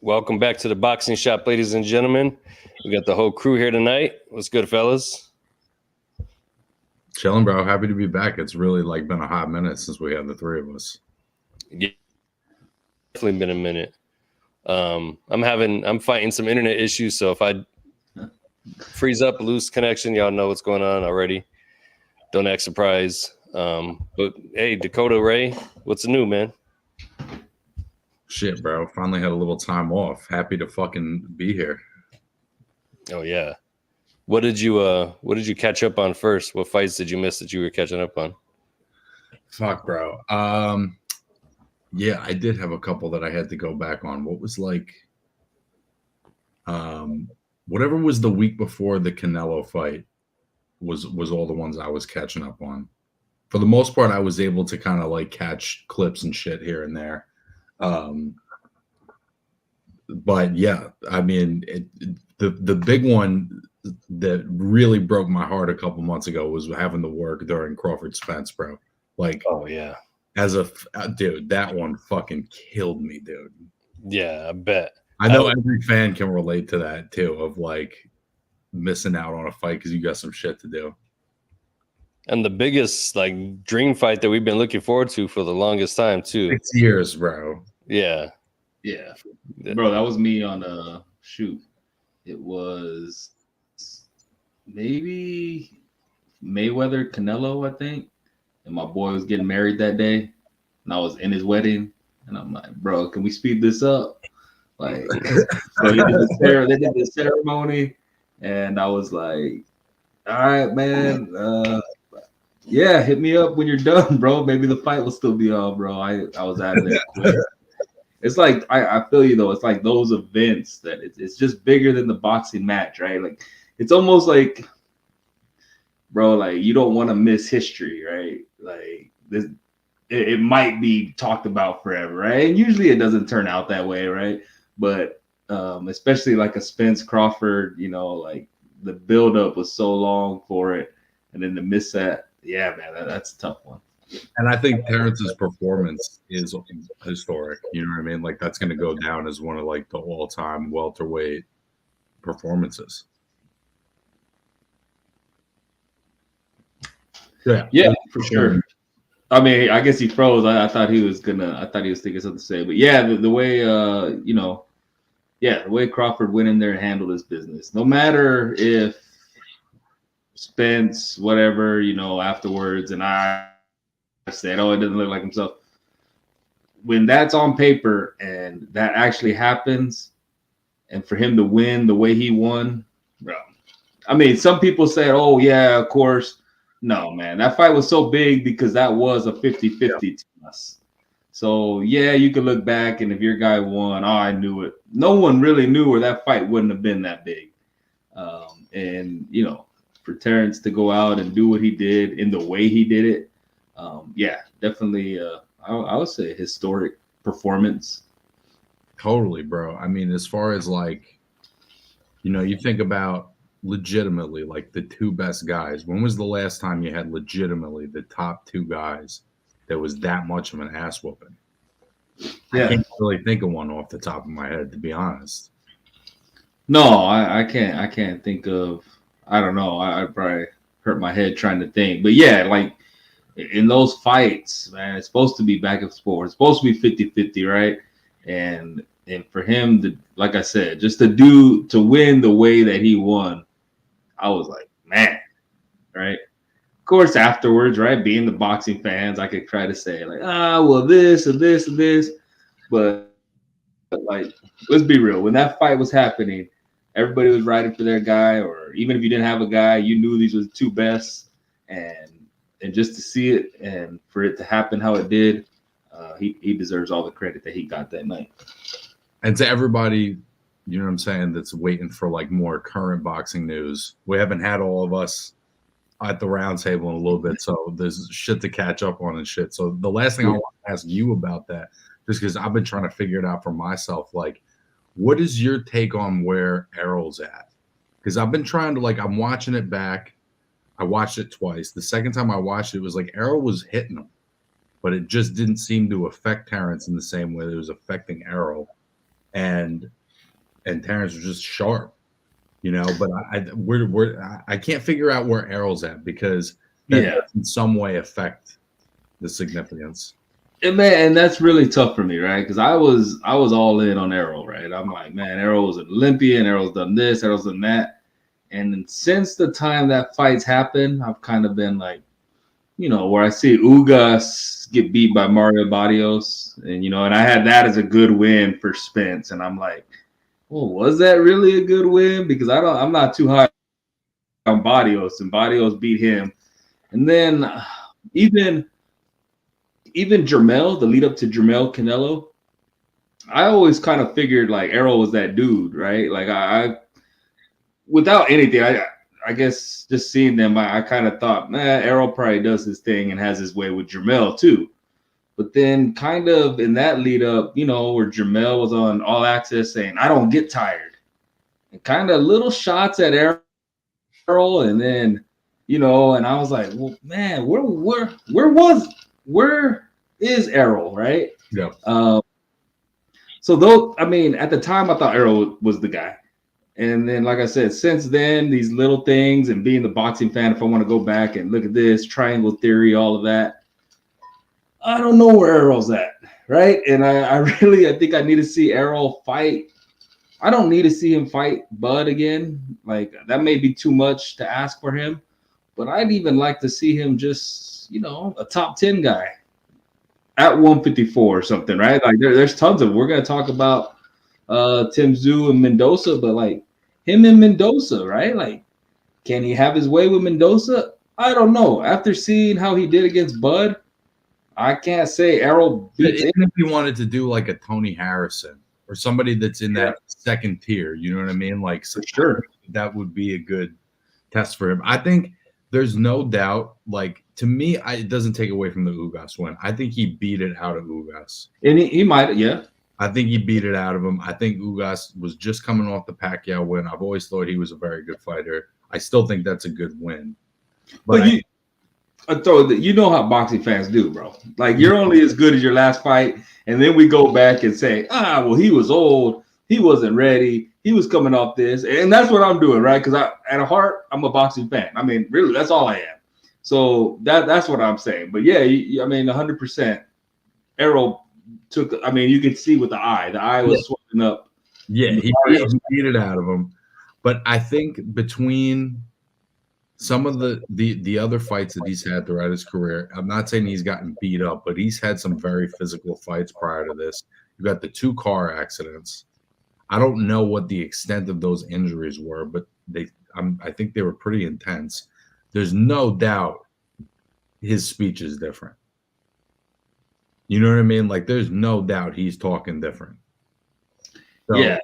Welcome back to the Boxing Shop, ladies and gentlemen. We got the whole crew here tonight. What's good, fellas? Chilling, bro. Happy to be back. It's really been a hot minute since we had the three of us. Yeah, definitely been a minute. I'm fighting some internet issues, so if I freeze up, lose connection, y'all know what's going on already. Don't act surprised. But hey, Dakota Ray, what's new, man? Shit, bro. Finally had a little time off. Happy to fucking be here. Oh yeah. What did you catch up on first? What fights did you miss that you were catching up on? Fuck, bro. Yeah, I did have a couple that I had to go back on. What was whatever was the week before the Canelo fight was all the ones I was catching up on. For the most part, I was able to kind of catch clips and shit here and there. But yeah, I mean, the big one that really broke my heart a couple months ago was having to work during Crawford Spence, bro. Oh yeah, dude, that one fucking killed me, dude. Yeah, I bet. I know every fan can relate to that too, of missing out on a fight because you got some shit to do. And the biggest dream fight that we've been looking forward to for the longest time too. 6 years, bro. Yeah. Bro, that was me on shoot. It was maybe Mayweather Canelo, I think. And my boy was getting married that day, and I was in his wedding, and I'm like, bro, can we speed this up? So they did the ceremony, and I was like, all right, man. Yeah, hit me up when you're done, bro. Maybe the fight will still be on, bro. I was out of there quick. It's I feel you though. It's like those events that it's just bigger than the boxing match, right? It's almost like, bro, you don't want to miss history, right? This, it might be talked about forever, right? And usually it doesn't turn out that way, right? But especially a Spence Crawford, the buildup was so long for it, and then to miss that, yeah, man, that's a tough one. And I think Terrence's performance is historic. You know what I mean? That's going to go down as one of the all-time welterweight performances. Yeah, for sure. I mean, I guess he froze. I thought he was thinking something to say. But yeah, the way the way Crawford went in there and handled his business. No matter if Spence, whatever, afterwards, and I said, oh, it doesn't look like himself. When that's on paper and that actually happens, and for him to win the way he won, bro. I mean, some people said, oh, yeah, of course. No, man, that fight was so big because that was a 50-50 to us. So, yeah, you could look back, and if your guy won, oh, I knew it. No one really knew, or that fight wouldn't have been that big. And, for Terrence to go out and do what he did in the way he did it, yeah, definitely, I would say historic performance. Totally, bro. I mean, as far as you think about legitimately the two best guys. When was the last time you had legitimately the top two guys that was that much of an ass whooping? Yeah. I can't really think of one off the top of my head, to be honest. No, I can't think of. I don't know. I probably hurt my head trying to think. But yeah, in those fights, man, it's supposed to be back and forth. It's supposed to be 50-50, right? And for him to, like I said, just to win the way that he won, I was like, man, right? Of course, afterwards, right, being the boxing fans, I could try to say well, this and this and this, but let's be real. When that fight was happening, everybody was riding for their guy, or even if you didn't have a guy, you knew these were the two best, and just to see it and for it to happen how it did, he deserves all the credit that he got that night. And to everybody, you know what I'm saying, that's waiting for more current boxing news, we haven't had all of us at the round table in a little bit, so there's shit to catch up on and shit. So the last thing I want to ask you about that, just because I've been trying to figure it out for myself, what is your take on where Errol's at? Because I've been trying to I'm watching it back. I watched it twice. The second time I watched it, it was Errol was hitting him, but it just didn't seem to affect Terrence in the same way that it was affecting Errol. and Terrence was just sharp, you know. But I can't figure out where Errol's at, because that does in some way affect the significance. And that's really tough for me, right? Because I was all in on Errol, right? I'm like, man, Errol was an Olympian. Errol's done this. Errol's done that. And since the time that fights happened, I've kind of been like, you know, where I see Ugas get beat by Mario Barrios, and and I had that as a good win for Spence, and I'm like, well, was that really a good win? Because I'm not too high on Barrios, and Barrios beat him, and then even Jermell, the lead up to Jermell Canelo, I always kind of figured like Errol was that dude, right? Like I without anything, I guess just seeing them, I kind of thought, man, Errol probably does his thing and has his way with Jermell too. But then kind of in that lead up, where Jermell was on All Access saying, I don't get tired. And kind of little shots at Errol. And then, and I was like, well, man, where is Errol, right? Yeah. So though, I mean, at the time I thought Errol was the guy. And then, like I said, since then, these little things and being the boxing fan, if I want to go back and look at this, triangle theory, all of that, I don't know where Errol's at, right? And I think I need to see Errol fight. I don't need to see him fight Bud again. Like, that may be too much to ask for him. But I'd even like to see him just, a top 10 guy at 154 or something, right? Like, there's tons of, we're going to talk about Tim Tszyu and Mendoza, but like him and Mendoza, right? Like, can he have his way with Mendoza? I don't know. After seeing how he did against Bud, I can't say Errol beats him. If he wanted to do like a Tony Harrison or somebody that's in that second tier, you know what I mean? Like, for sure, that would be a good test for him. I think there's no doubt. Like, to me, it doesn't take away from the Ugas win. I think he beat it out of Ugas, and he might, yeah. I think he beat it out of him. I think Ugas was just coming off the Pacquiao win. I've always thought he was a very good fighter. I still think that's a good win. But you know how boxing fans do, bro. Like, you're only as good as your last fight, and then we go back and say, well, he was old, he wasn't ready, he was coming off this, and that's what I'm doing, right? Because at heart, I'm a boxing fan. I mean, really, that's all I am. So that's what I'm saying. But yeah, I mean, 100%. Errol took. I mean, you could see with the eye was swelling up. Yeah, he beat it out of him. But I think between some of the other fights that he's had throughout his career, I'm not saying he's gotten beat up, but he's had some very physical fights prior to this. You got the 2 car accidents. I don't know what the extent of those injuries were, but I think they were pretty intense. There's no doubt his speech is different. You know what I mean? Like, there's no doubt he's talking different. So, yeah.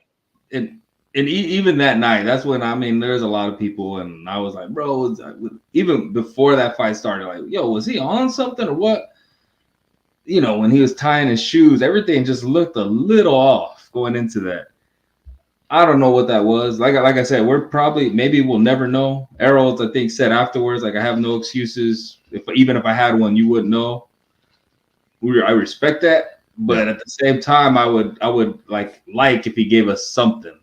And even that night, that's when, I mean, there's a lot of people, and I was like, bro, even before that fight started, like, yo, was he on something or what? When he was tying his shoes, everything just looked a little off going into that. I don't know what that was. Like I said, maybe we'll never know. Errol, I think, said afterwards, like, I have no excuses. Even if I had one, you wouldn't know. I respect that, but at the same time, I would like if he gave us something.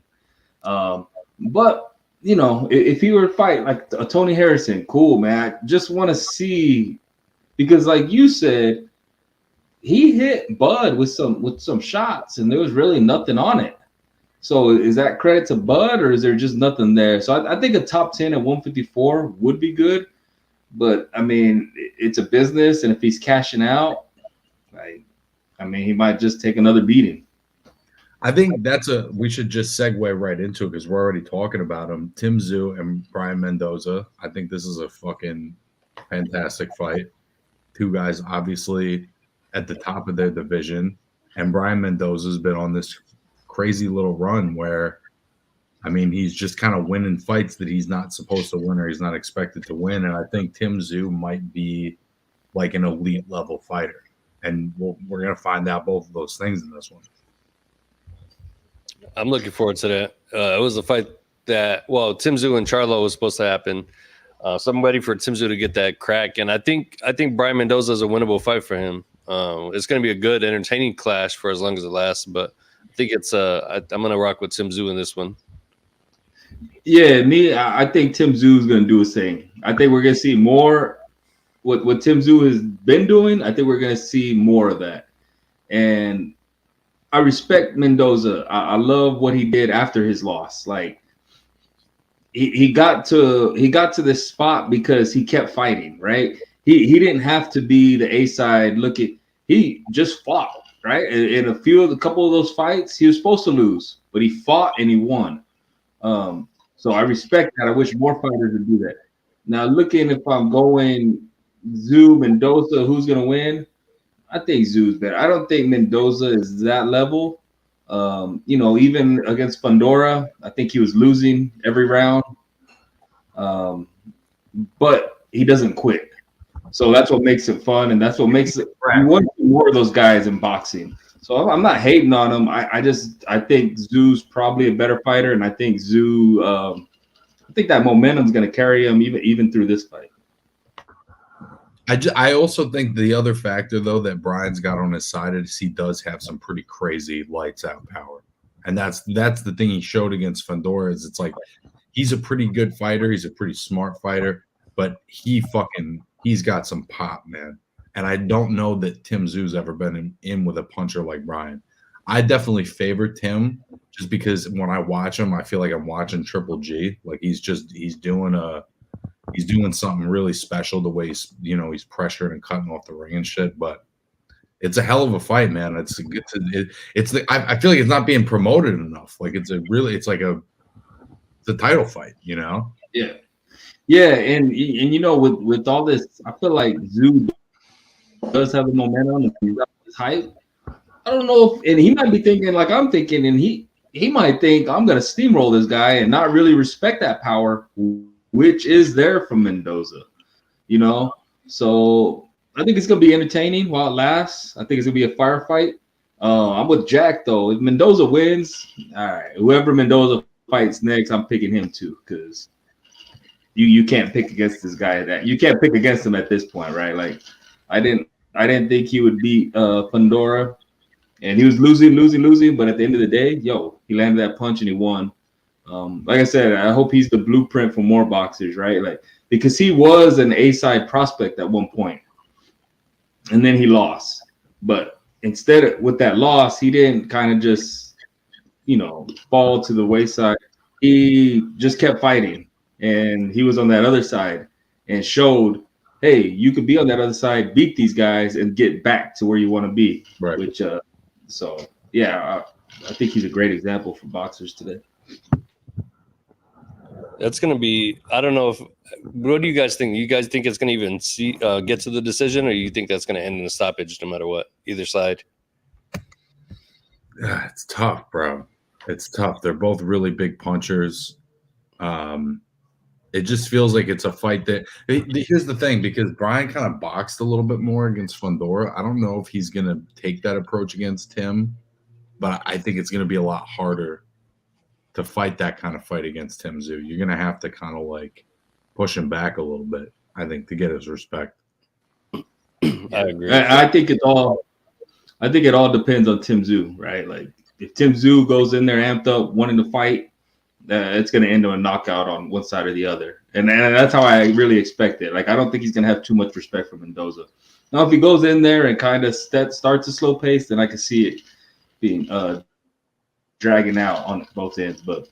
But if he were to fight like a Tony Harrison, cool, man. I just want to see, because like you said, he hit Bud with some shots, and there was really nothing on it. So is that credit to Bud, or is there just nothing there? So I think a top 10 at 154 would be good, but I mean, it's a business, and if he's cashing out, I mean, he might just take another beating. I think we should just segue right into it because we're already talking about him. Tim Tszyu and Brian Mendoza. I think this is a fucking fantastic fight. 2 guys obviously at the top of their division, and Brian Mendoza's been on this crazy little run where, I mean, he's just kind of winning fights that he's not supposed to win or he's not expected to win. And I think Tim Tszyu might be like an elite level fighter. And we're going to find out both of those things in this one. I'm looking forward to that. It was a fight that, Tim Tszyu and Charlo was supposed to happen. So I'm ready for Tim Tszyu to get that crack. And I think Brian Mendoza is a winnable fight for him. It's going to be a good, entertaining clash for as long as it lasts. But think it's I'm gonna rock with Tim Tszyu in this one. Yeah, I think Tim Tszyu is going to do his thing. I think we're going to see more what Tim Tszyu has been doing. I think we're going to see more of that. And I respect Mendoza. I love what he did after his loss. Like he got to this spot because he kept fighting, right? He didn't have to be the A side. He just fought, right? In a couple of those fights, he was supposed to lose, but he fought and he won. So I respect that. I wish more fighters would do that. Now, looking if I'm going Tszyu, Mendoza, who's going to win? I think Tzયુ's better. I don't think Mendoza is that level. Even against Pandora, I think he was losing every round. But he doesn't quit. So that's what makes it fun, and that's what makes it. You want more of those guys in boxing. So I'm not hating on him. I think Tzયુ's probably a better fighter, and I think Tszyu. I think that momentum's going to carry him even through this fight. I also think the other factor though that Brian's got on his side is he does have some pretty crazy lights out power, and that's the thing he showed against Fandora. Is it's like he's a pretty good fighter, he's a pretty smart fighter, but he's got some pop, man. And I don't know that Tim Tsz유's ever been in with a puncher like Brian. I definitely favor Tim just because when I watch him, I feel like I'm watching Triple G. Like he's doing something really special the way he's pressuring and cutting off the ring and shit. But it's a hell of a fight, man. I feel like it's not being promoted enough. Like it's a title fight, you know? Yeah. Yeah, and with all this, I feel like Tszyu does have the momentum and he's up his hype. I don't know and he might be thinking like I'm thinking, and he might think I'm gonna steamroll this guy and not really respect that power, which is there from Mendoza, So I think it's gonna be entertaining while it lasts. I think it's gonna be a firefight. I'm with Jack though. If Mendoza wins, all right. Whoever Mendoza fights next, I'm picking him too, because you can't pick against this guy. You can't pick against him at this point, right? Like I didn't think he would beat Pandora, and he was losing. But at the end of the day, he landed that punch and he won. Like I said, I hope he's the blueprint for more boxers, right? Like because he was an A-side prospect at one point, and then he lost. But instead, with that loss, he didn't kind of just, fall to the wayside. He just kept fighting, and he was on that other side and showed, hey, you could be on that other side, beat these guys, and get back to where you want to be. Right. Which, I think he's a great example for boxers today. That's going to be. I don't know what do you guys think? You guys think it's going to even get to the decision, or you think that's going to end in a stoppage no matter what, either side? Yeah, it's tough, bro. It's tough. They're both really big punchers. It just feels like it's a fight that. Here's the thing, because Brian kind of boxed a little bit more against Fandora. I don't know if he's going to take that approach against Tim, but I think it's going to be a lot harder to fight that kind of fight against Tim Tszyu. You're going to have to kind of like push him back a little bit, I think, to get his respect. I agree. I think it all depends on Tim Tszyu, right? Like if Tim Tszyu goes in there amped up, wanting to fight, it's going to end in a knockout on one side or the other. And that's how I really expect it. Like I don't think he's going to have too much respect for Mendoza. Now, if he goes in there and kind of starts a slow pace, then I can see it being dragging out on both ends. But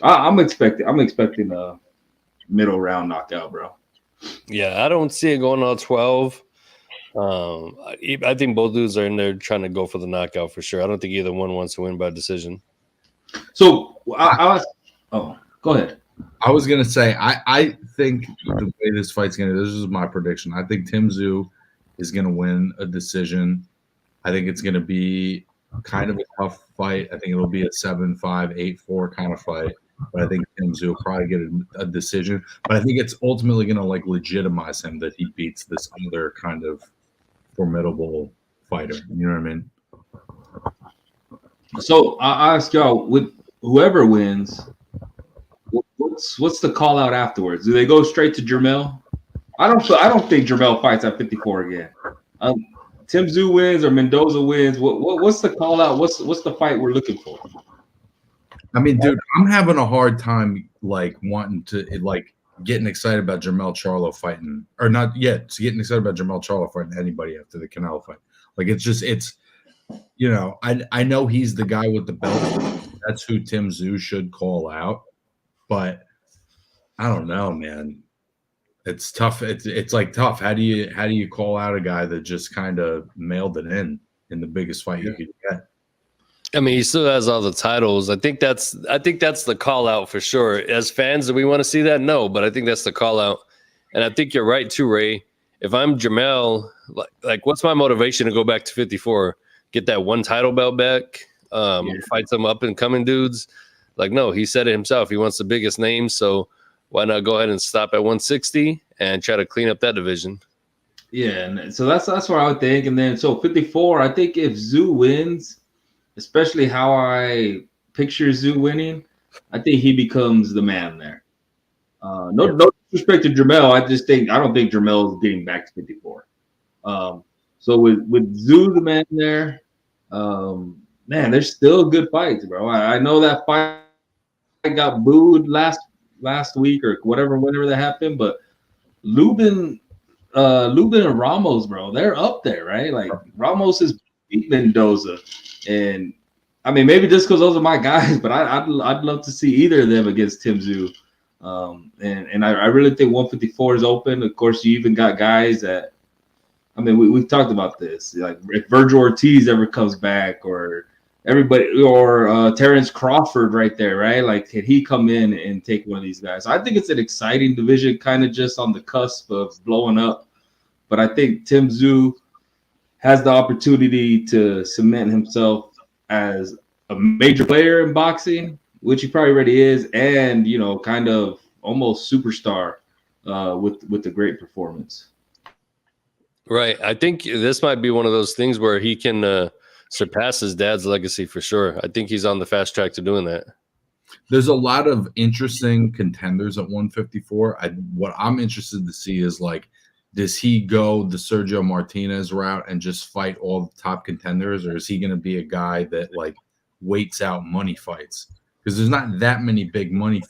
I'm expecting a middle round knockout, bro. Yeah, I don't see it going all 12. I think both dudes are in there trying to go for the knockout for sure. I don't think either one wants to win by decision. So go ahead. I was gonna say I think the way this fight's gonna. This is my prediction. I think Tim Tszyu is gonna win a decision. I think it's gonna be kind of a tough fight. I think it'll be a 7-5, 8-4 kind of fight. But I think Tim Tszyu will probably get a decision. But I think it's ultimately going to like legitimize him that he beats this other kind of formidable fighter. You know what I mean? So I ask y'all, with whoever wins, what's the call out afterwards? Do they go straight to Jermell? I don't think Jermell fights at 54 again. Tim Tszyu wins or Mendoza wins, what's the call out? What's the fight we're looking for? I mean, dude, I'm having a hard time like wanting to like getting excited about Jermell Charlo fighting, or not yet. Getting excited about Jermell Charlo fighting anybody after the Canelo fight. Like it's you know, I know he's the guy with the belt. That's who Tim Tszyu should call out, but I don't know, man. It's tough. It's like tough. How do you call out a guy that just kind of mailed it in the biggest fight you could get? I mean, he still has all the titles. I think that's the call out for sure. As fans, do we want to see that? No, but I think that's the call out. And I think you're right too, Ray. If I'm Jermell, like what's my motivation to go back to 54? Get that one title belt back, fight some up and coming dudes. Like, no, he said it himself. He wants the biggest name, so why not go ahead and stop at 160 and try to clean up that division? Yeah, and so that's what I would think. And then so 54, I think if Tszyu wins, especially how I picture Tszyu winning, I think he becomes the man there. No disrespect to Jermell, I don't think Jermell is getting back to 54. So with Tszyu the man there, man, there's still good fights, bro. I know that fight got booed last week or whenever that happened, but Lubin and Ramos, bro, they're up there, right? Like Ramos is beat Mendoza, and I mean maybe just because those are my guys, but I'd love to see either of them against Tim Tszyu. And I really think 154 is open. Of course, you even got guys that, I mean, we've talked about this. Like if Virgil Ortiz ever comes back, or everybody, or Terrence Crawford right there, right? Like, can he come in and take one of these guys? So I think it's an exciting division, kind of just on the cusp of blowing up. But I think Tim Tszyu has the opportunity to cement himself as a major player in boxing, which he probably already is, and kind of almost superstar with the great performance. Right. I think this might be one of those things where he can surpass his dad's legacy for sure. I think he's on the fast track to doing that. There's a lot of interesting contenders at 154. What I'm interested to see is, like, does he go the Sergio Martinez route and just fight all the top contenders, or is he going to be a guy that like waits out money fights? Because there's not that many big money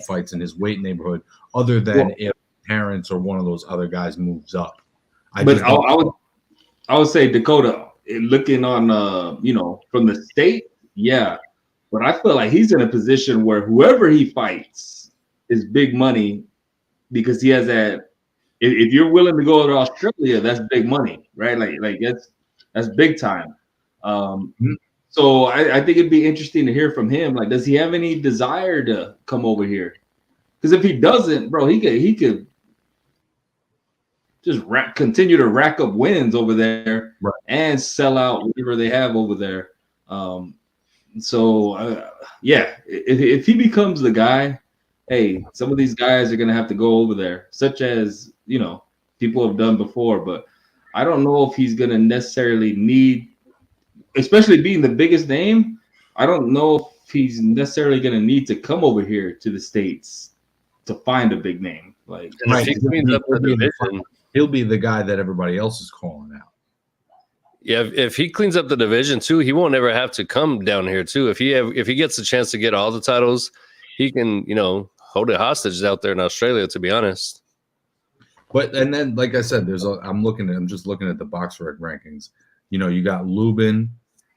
fights in his weight neighborhood, other than if Terrence or one of those other guys moves up. I would say Dakota, looking on from the state, yeah. But I feel like he's in a position where whoever he fights is big money, because he has that. If you're willing to go to Australia, that's big money, right? Like that's big time. So I think it'd be interesting to hear from him. Like, does he have any desire to come over here? Because if he doesn't, bro, he could just continue to rack up wins over there, right, and sell out whatever they have over there. Yeah, if he becomes the guy, hey, some of these guys are going to have to go over there, such as, people have done before. But I don't know if he's going to necessarily need, especially being the biggest name, I don't know if he's necessarily going to need to come over here to the States to find a big name. Like, right. He'll be the guy that everybody else is calling out. Yeah, if he cleans up the division too, he won't ever have to come down here too. If he gets a chance to get all the titles, he can, hold it hostage out there in Australia, to be honest. But and then, like I said, I'm just looking at the BoxRec rankings. You got Lubin,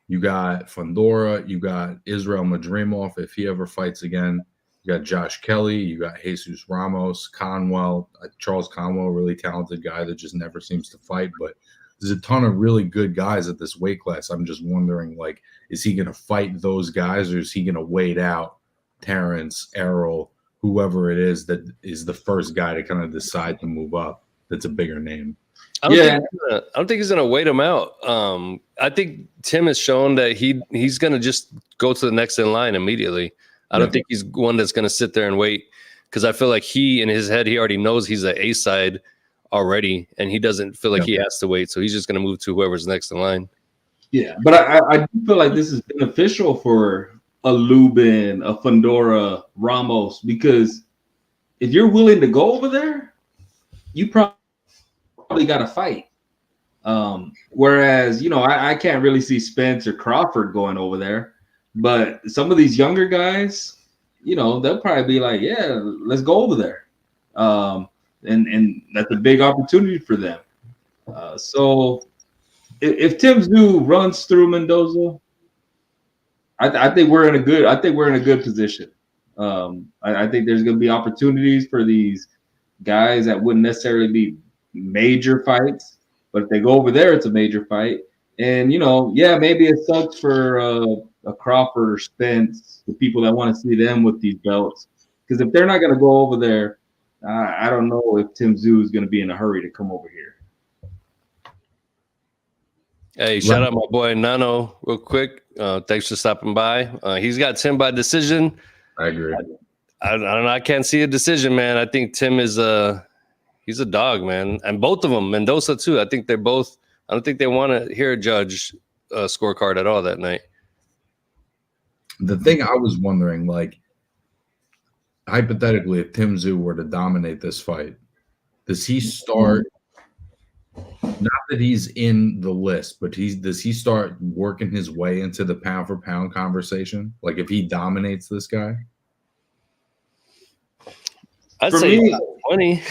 you got Fundora, you got Israel Madrimov if he ever fights again. You got Josh Kelly, you got Jesus Ramos, Conwell, Charles Conwell, really talented guy that just never seems to fight. But there's a ton of really good guys at this weight class. I'm just wondering, like, is he going to fight those guys, or is he going to wait out Terrence, Errol, whoever it is that is the first guy to kind of decide to move up that's a bigger name? I don't think he's gonna wait him out. I think Tim has shown that he's gonna just go to the next in line immediately. I don't think he's one that's gonna sit there and wait, because I feel like he in his head, he already knows he's an A side already, and he doesn't feel like he has to wait. So he's just gonna move to whoever's next in line. Yeah, but I do feel like this is beneficial for a Lubin, a Fundora, Ramos, because if you're willing to go over there, you probably got to fight. Whereas, I can't really see Spence or Crawford going over there. But some of these younger guys, they'll probably be like, yeah, let's go over there. And that's a big opportunity for them. So if Tim Tszyu runs through Mendoza, I think we're in a good position. I think there's going to be opportunities for these guys that wouldn't necessarily be major fights, but if they go over there, it's a major fight. And maybe it sucks for a Crawford or Spence, the people that want to see them with these belts, because if they're not going to go over there, I don't know if Tim Tszyu is going to be in a hurry to come over here. Hey, shout out my boy Nano real quick. Thanks for stopping by. He's got Tim by decision. I agree. I don't know. I can't see a decision, man. I think Tim is he's a dog, man. And both of them, Mendoza too. I think they're both. I don't think they want to hear a judge scorecard at all that night. The thing I was wondering, like, hypothetically, if Tim Tszyu were to dominate this fight, does he start? Not that he's in the list, but does he start working his way into the pound for pound conversation? Like, if he dominates this guy, I'd say 20.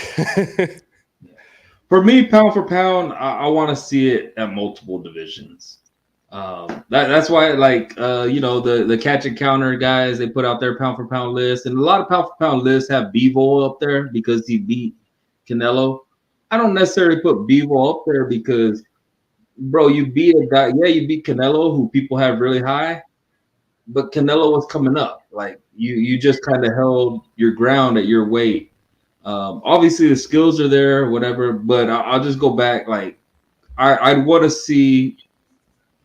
For me, pound for pound, I want to see it at multiple divisions. That's why, the catch and counter guys, they put out their pound for pound list, and a lot of pound for pound lists have Bivol up there because he beat Canelo. I don't necessarily put Bivol up there because, bro, you beat a guy. Yeah, you beat Canelo, who people have really high, but Canelo was coming up. Like you just kind of held your ground at your weight. Obviously, the skills are there, whatever. But I'll just go back. Like I'd want to see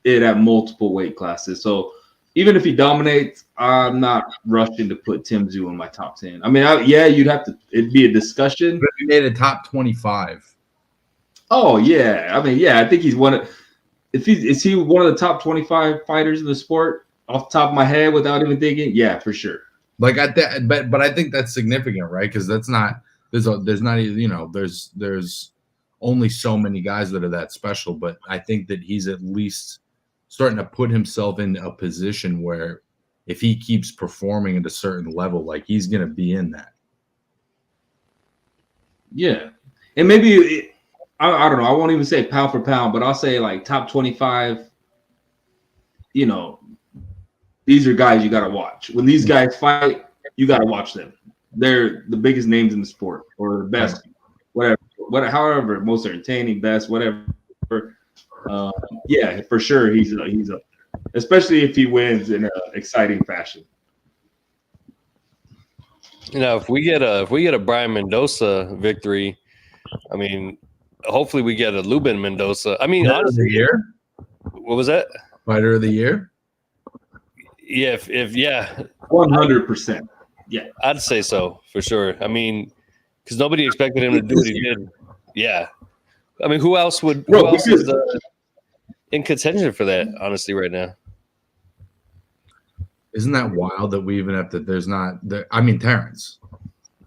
it at multiple weight classes. So even if he dominates, I'm not rushing to put Tim Tszyu in my top 10. I mean, you'd have to. It'd be a discussion. but if he made a top 25. Oh yeah, I mean, yeah, I think he's one of. Is he one of the top 25 fighters in the sport off the top of my head without even thinking? Yeah, for sure. Like at that, but I think that's significant, right? Because that's not there's not there's only so many guys that are that special. But I think that he's at least starting to put himself in a position where if he keeps performing at a certain level, like he's gonna be in that. Yeah, and maybe I don't know. I won't even say pound for pound, but I'll say like top 25. These are guys you got to watch. When these guys fight, you got to watch them. They're the biggest names in the sport, or the best, whatever, however, most entertaining, best, whatever. Yeah, for sure, he's up there, especially if he wins in an exciting fashion. If we get a Brian Mendoza victory, I mean, hopefully we get a Lubin Mendoza. I mean, Fighter of the year. What was that? Fighter of the year. Yeah, yeah, 100%. Yeah, I'd say so for sure. I mean, because nobody expected him to do what he did. Yeah, I mean, who else is in contention for that? Honestly, right now, Isn't that wild that we even have to? There's not. I mean, Terrence.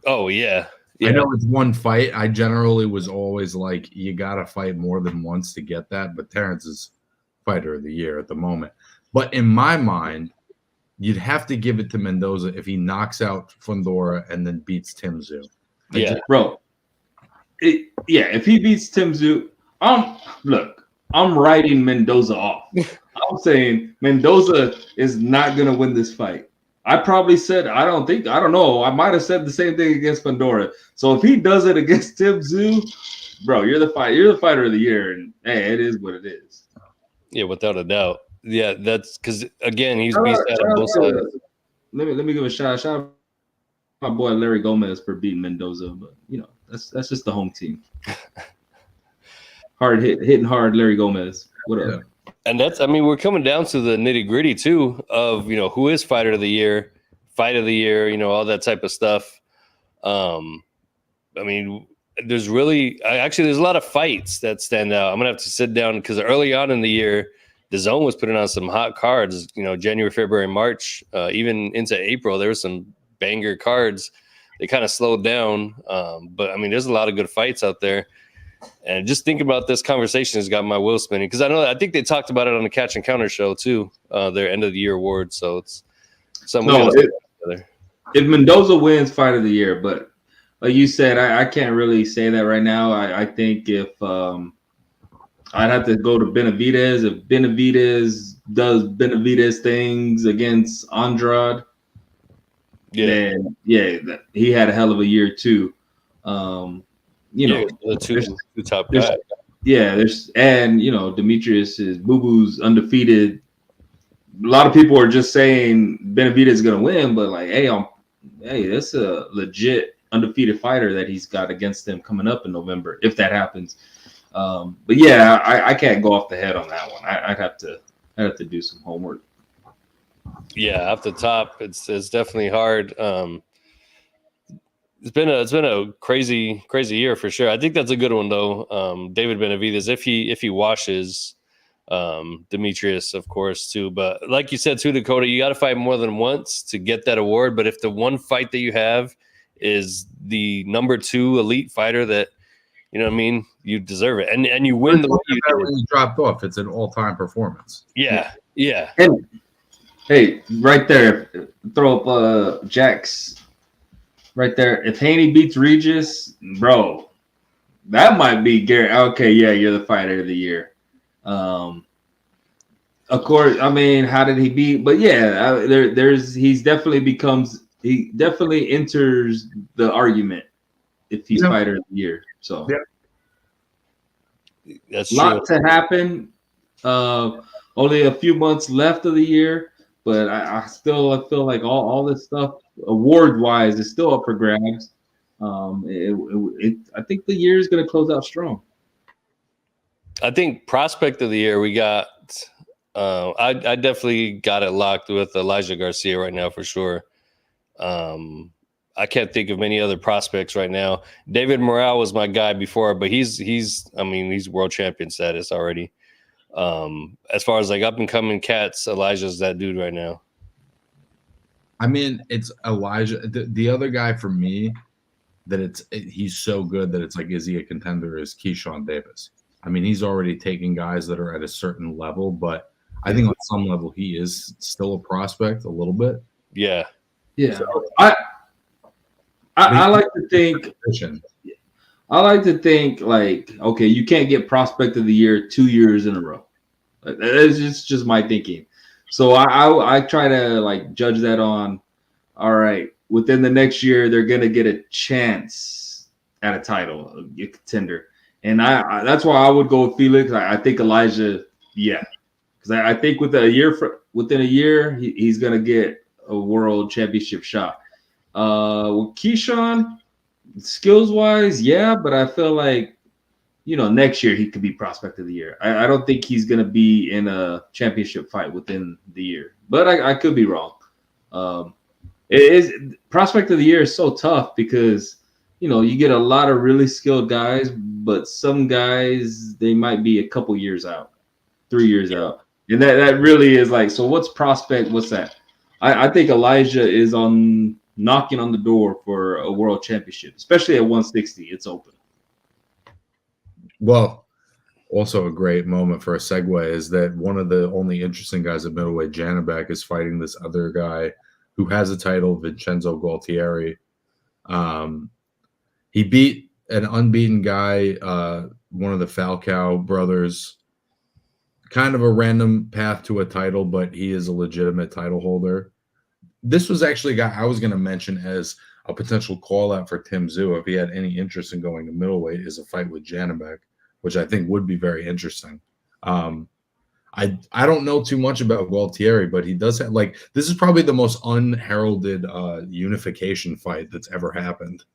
Oh yeah. I know it's one fight. I generally was always like, you got to fight more than once to get that. But Terrence is fighter of the year at the moment. But in my mind, you'd have to give it to Mendoza if he knocks out Fundora and then beats Tim Tszyu. Bro. If he beats Tim Tszyu, I'm writing Mendoza off. I'm saying Mendoza is not going to win this fight. I probably said, I don't know. I might have said the same thing against Fundora. So if he does it against Tim Tszyu, bro, you're the fighter of the year. And hey, it is what it is. Yeah, without a doubt. Yeah, that's because again, he's beast out of both sides. Let me give a shout out my boy Larry Gomez for beating Mendoza, but that's just the home team. Hitting hard, Larry Gomez. What up? And we're coming down to the nitty gritty too of who is fight of the year, all that type of stuff. There's a lot of fights that stand out. I'm gonna have to sit down because early on in the year, the Zone was putting on some hot cards. January, February, March, even into April, there were some banger cards. They kind of slowed down, but there's a lot of good fights out there. And just thinking about this conversation has got my wheels spinning because I think they talked about it on the Catch and Counter show too, their end of the year award. So it's something. No, if Mendoza wins Fight of the Year, but like you said, I can't really say that right now. I think if I'd have to go to Benavidez. If Benavidez does Benavidez things against Andrade, then he had a hell of a year too. The two top guys. Demetrius is Boo Boo's undefeated. A lot of people are just saying Benavidez is gonna win, but like, hey, that's a legit undefeated fighter that he's got against him coming up in November, if that happens. But yeah, I can't go off the head on that one. I'd have to do some homework. Yeah, off the top, it's definitely hard. It's been a crazy year for sure. I think that's a good one though. David Benavidez, if he washes Demetrius, of course, too. But like you said too, Dakota, you got to fight more than once to get that award. But if the one fight that you have is the number 2 elite fighter that, you know what I mean, you deserve it. And you win the way you did. When you dropped off, it's an all-time performance. Yeah. And hey, right there, throw up Jack's right there. If Haney beats Regis, bro, that might be Gary. Okay, yeah, you're the fighter of the year. Of course, I mean, how did he beat? But yeah, he definitely enters the argument if he's fighter of the year. So that's a lot to happen. Only a few months left of the year, but I feel like all this stuff award wise is still up for grabs. I think the year is going to close out strong. I think prospect of the year we got. I definitely got it locked with Elijah Garcia right now for sure. I can't think of many other prospects right now. David Morale was my guy before, but he's world champion status already. As far as like up and coming cats, Elijah's that dude right now. I mean, it's Elijah. The other guy for me that he's so good that it's like, is he a contender? Is Keyshawn Davis. I mean, he's already taking guys that are at a certain level, but I think on some level he is still a prospect a little bit. Yeah. So, I like to think like, okay, you can't get prospect of the year 2 years in a row. That's just my thinking. So I try to like judge that on, all right, within the next year they're gonna get a chance at a title, a contender, and that's why I would go with Felix. I think Elijah, yeah, because I think within a year he's gonna get a world championship shot. With Keyshawn, skills wise, yeah, but I feel like, next year he could be prospect of the year. I don't think he's going to be in a championship fight within the year, but I could be wrong. Prospect of the year is so tough because, you get a lot of really skilled guys, but some guys, they might be a couple years out, 3 years out. And that really is like, so what's prospect? What's that? I think Elijah is knocking on the door for a world championship, especially at 160. It's open. Well, also a great moment for a segue is that one of the only interesting guys at middleweight, Janibek, is fighting this other guy who has a title, Vincenzo Gualtieri. He beat an unbeaten guy, one of the Falcao brothers. Kind of a random path to a title, but he is a legitimate title holder. This was actually a guy I was going to mention as a potential call out for Tim Tszyu if he had any interest in going to middleweight, is a fight with Janibek, which I think would be very interesting. I don't know too much about Gualtieri, but he does have this is probably the most unheralded unification fight that's ever happened.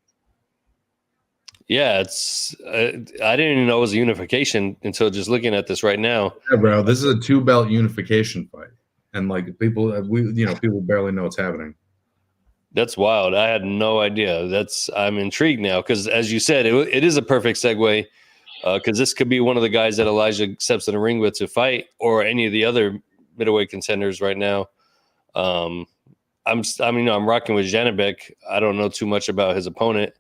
Yeah, it's I didn't even know it was a unification until just looking at this right now. Yeah, bro, this is a 2-belt unification fight, and people barely know what's happening. That's wild. I had no idea. I'm intrigued now because, as you said, it is a perfect segue because this could be one of the guys that Elijah steps in the ring with to fight, or any of the other middleweight contenders right now. I'm rocking with Janibek. I don't know too much about his opponent.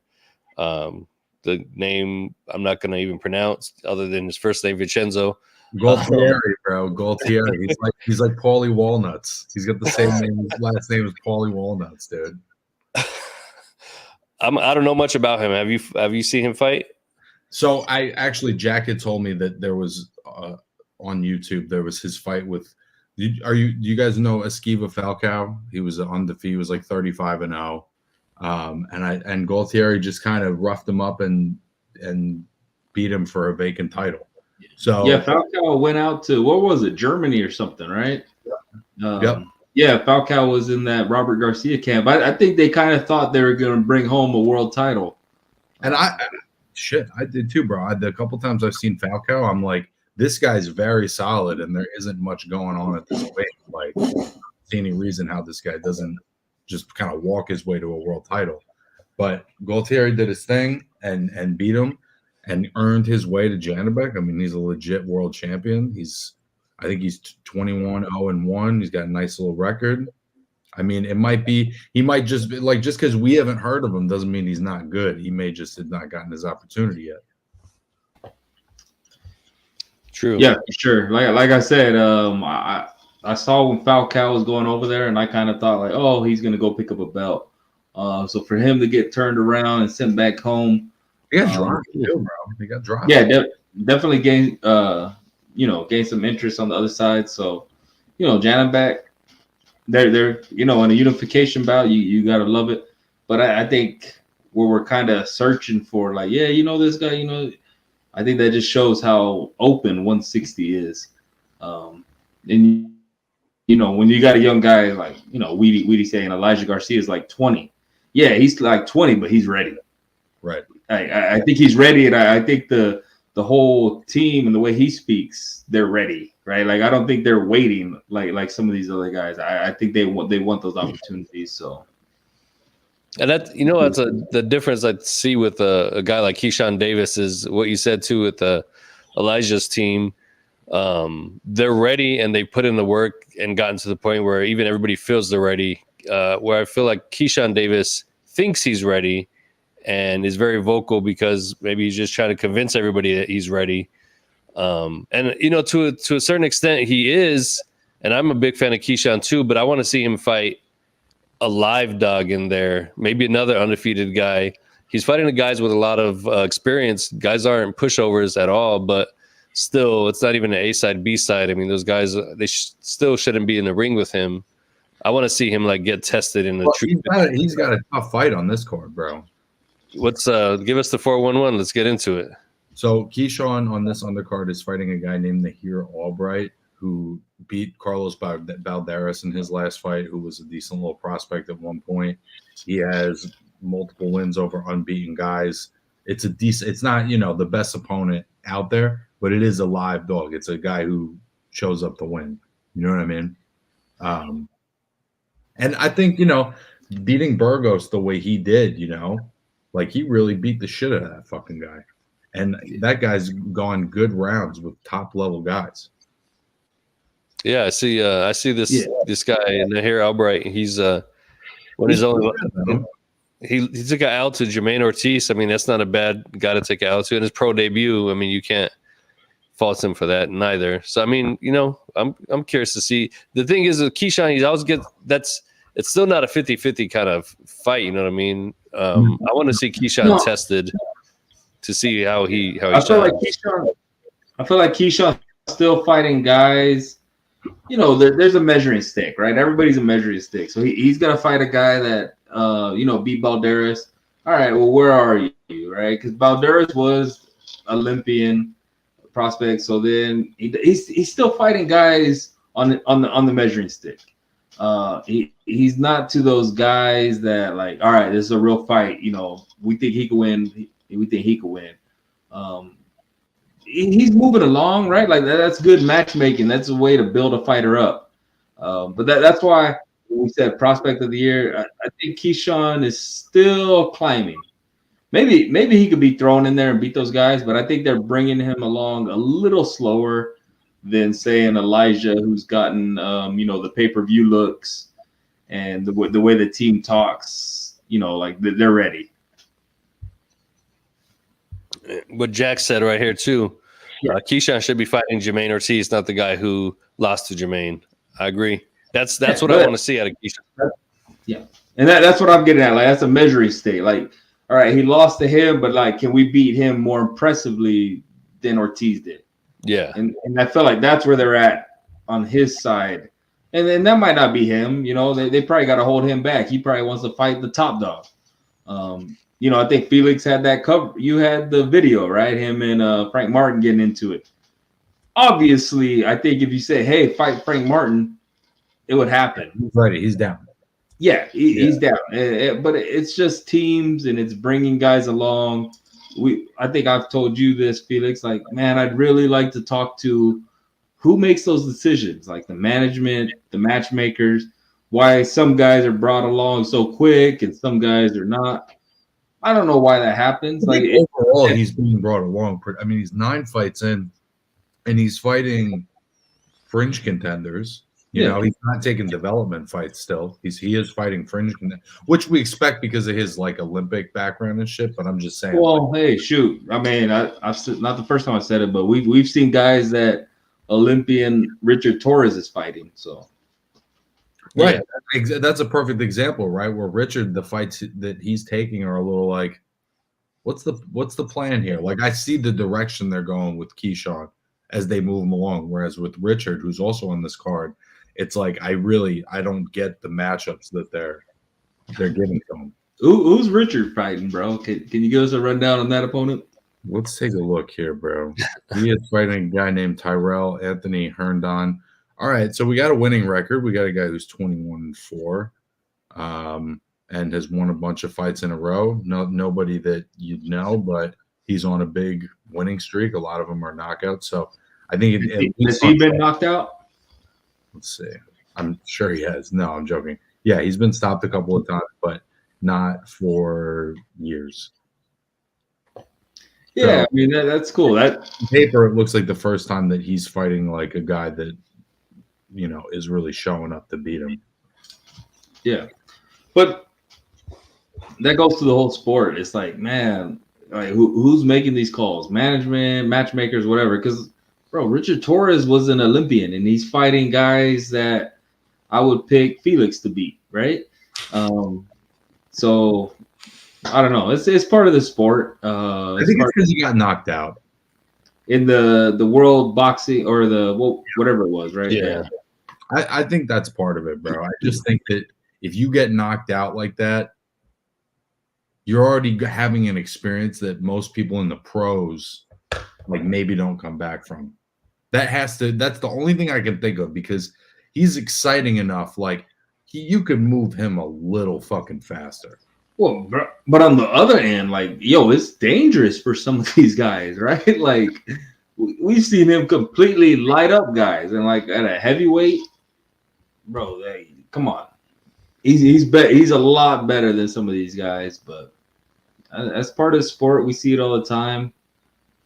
the name I'm not going to even pronounce other than his first name, Vincenzo. Gualtieri, bro. Gualtieri. He's like Paulie Walnuts. He's got the same name. His last name is Paulie Walnuts, dude. I don't know much about him. Have you seen him fight? So Jack had told me that there was on YouTube there was his fight with. Do you guys know Esquiva Falcao? He was undefeated. He was like 35-0. And Gualtieri just kind of roughed him up and beat him for a vacant title. So yeah, Falcao went out to what was it, Germany or something, right? Yep. Yeah, Falcao was in that Robert Garcia camp. I think they kind of thought they were going to bring home a world title. And I did too, bro. The couple times I've seen Falcao, I'm like, this guy's very solid, and there isn't much going on at this weight. Like, I don't see any reason how this guy doesn't just kind of walk his way to a world title. But Gualtieri did his thing and beat him and earned his way to Janibek. I mean, he's a legit world champion. I think he's 21-0-1. He's got a nice little record. I mean, he might just be like, just because we haven't heard of him doesn't mean he's not good. He may just have not gotten his opportunity yet. True. Yeah, for sure. Like I said, I saw when Falcao was going over there, and I kind of thought like, oh, he's gonna go pick up a belt. So for him to get turned around and sent back home, He got dropped too, bro. He got dropped. Yeah, definitely gained some interest on the other side. So, Janibek, they're in a unification bout, you gotta love it. But I think where we're kind of searching for, like, this guy, I think that just shows how open 160 is. And when you got a young guy like, Weedy saying Elijah Garcia is like 20. Yeah, he's like 20, but he's ready. Right. I think he's ready, and I think the whole team and the way he speaks, they're ready, right? Like, I don't think they're waiting like some of these other guys. I think they want those opportunities. So, and that's the difference I see with a guy like Keyshawn Davis is what you said too with Elijah's team. They're ready and they put in the work and gotten to the point where even everybody feels they're ready. Where I feel like Keyshawn Davis thinks he's ready and is very vocal because maybe he's just trying to convince everybody that he's ready. And to a certain extent he is, and I'm a big fan of Keyshawn too, but I want to see him fight a live dog in there, maybe another undefeated guy. He's fighting the guys with a lot of experience. Guys aren't pushovers at all, but still, it's not even an A side, B side. I mean, those guys, they still shouldn't be in the ring with him. I want to see him like get tested in the truth. He's got a tough fight on this card, bro. What's give us the 411? Let's get into it. So Keyshawn on this undercard is fighting a guy named Nahir Albright, who beat Carlos Balderas in his last fight, who was a decent little prospect at one point. He has multiple wins over unbeaten guys. It's not, the best opponent out there, but it is a live dog. It's a guy who shows up to win. You know what I mean? And I think, beating Burgos the way he did, like he really beat the shit out of that fucking guy. And that guy's gone good rounds with top level guys. Yeah, I see this guy Nahir Albright. He's when he's only he took an L to Jermaine Ortiz. I mean, that's not a bad guy to take an L to in his pro debut. I mean, you can't fault him for that neither. So I mean, I'm curious to see. The thing is with Keyshawn, he's always it's still not a 50-50 kind of fight, you know what I mean? I want to see Keyshawn tested to see how he I feel like Keyshawn's still fighting guys. There's a measuring stick, right? Everybody's a measuring stick. So he's got to fight a guy that, beat Balderas. All right, well, where are you, right? Because Balderas was Olympian prospect. So then he's still fighting guys on the measuring stick. He's not to those guys that like, all right, this is a real fight. We think he could win. We think he could win. He's moving along, right? Like that's good matchmaking. That's a way to build a fighter up. But that's why we said prospect of the year. I think Keyshawn is still climbing. Maybe he could be thrown in there and beat those guys, but I think they're bringing him along a little slower than say an Elijah, who's gotten the pay-per-view looks and the way the team talks. Like they're ready. what Jack said right here too. Keyshawn should be fighting Jermaine Ortiz, not the guy who lost to Jermaine. I agree. That's what I want to see out of Keyshawn. Yeah, and that's what I'm getting at. Like, that's a measuring stick. Like, all right, he lost to him, but like, can we beat him more impressively than Ortiz did? Yeah, and I feel like that's where they're at on his side. And then that might not be him. You know, they probably got to hold him back. He probably wants to fight the top dog. You know, I think Felix had that cover. You had the video, right? Him and Frank Martin getting into it. Obviously, I think if you say, hey, fight Frank Martin, it would happen. He's ready. He's down. Yeah, he's down. But it's just teams and it's bringing guys along. I think I've told you this, Felix. Like, man, I'd really like to talk to who makes those decisions, like the management, the matchmakers, why some guys are brought along so quick and some guys are not. I don't know why that happens. Like, overall, he's being brought along. I mean, he's 9 fights in, and he's fighting fringe contenders. You know, he's not taking development fights still. He is fighting fringe contenders, which we expect because of his like Olympic background and shit. But I'm just saying. Well, hey, shoot. I mean, I've not the first time I said it, but we've seen guys that Olympian Richard Torres is fighting. So, right, that's a perfect example, right? Where Richard, the fights that he's taking are a little like, what's the plan here? Like, I see the direction they're going with Keyshawn as they move him along. Whereas with Richard, who's also on this card, it's like I don't get the matchups that they're giving to him. Who's Richard fighting, bro? Can you give us a rundown on that opponent? Let's take a look here, bro. He is fighting a guy named Tyrell Anthony Herndon. All right, so we got a winning record. We got a guy who's 21-4, and has won a bunch of fights in a row. Nobody that you'd know, but he's on a big winning streak. A lot of them are knockouts. So I think has he been knocked out? Let's see. I'm sure he has. No, I'm joking. Yeah, he's been stopped a couple of times, but not for years. Yeah, so, I mean, that's cool. That on paper, it looks like the first time that he's fighting like a guy that, you know, is really showing up to beat him. Yeah, but that goes to the whole sport. It's like, man, like who's making these calls? Management, matchmakers, whatever. Because, bro, Richard Torres was an Olympian, and he's fighting guys that I would pick Felix to beat, right? So I don't know. It's part of the sport. I think it's because he got knocked out in the world boxing or whatever it was, right? Yeah. I think that's part of it, bro. I just think that if you get knocked out like that, you're already having an experience that most people in the pros like maybe don't come back from. That's the only thing I can think of, because he's exciting enough. Like you could move him a little fucking faster. Well, but on the other end, like, yo, it's dangerous for some of these guys, right? Like, we've seen him completely light up guys, and like at a heavyweight, bro, come on, he's a lot better than some of these guys. But as part of the sport, we see it all the time.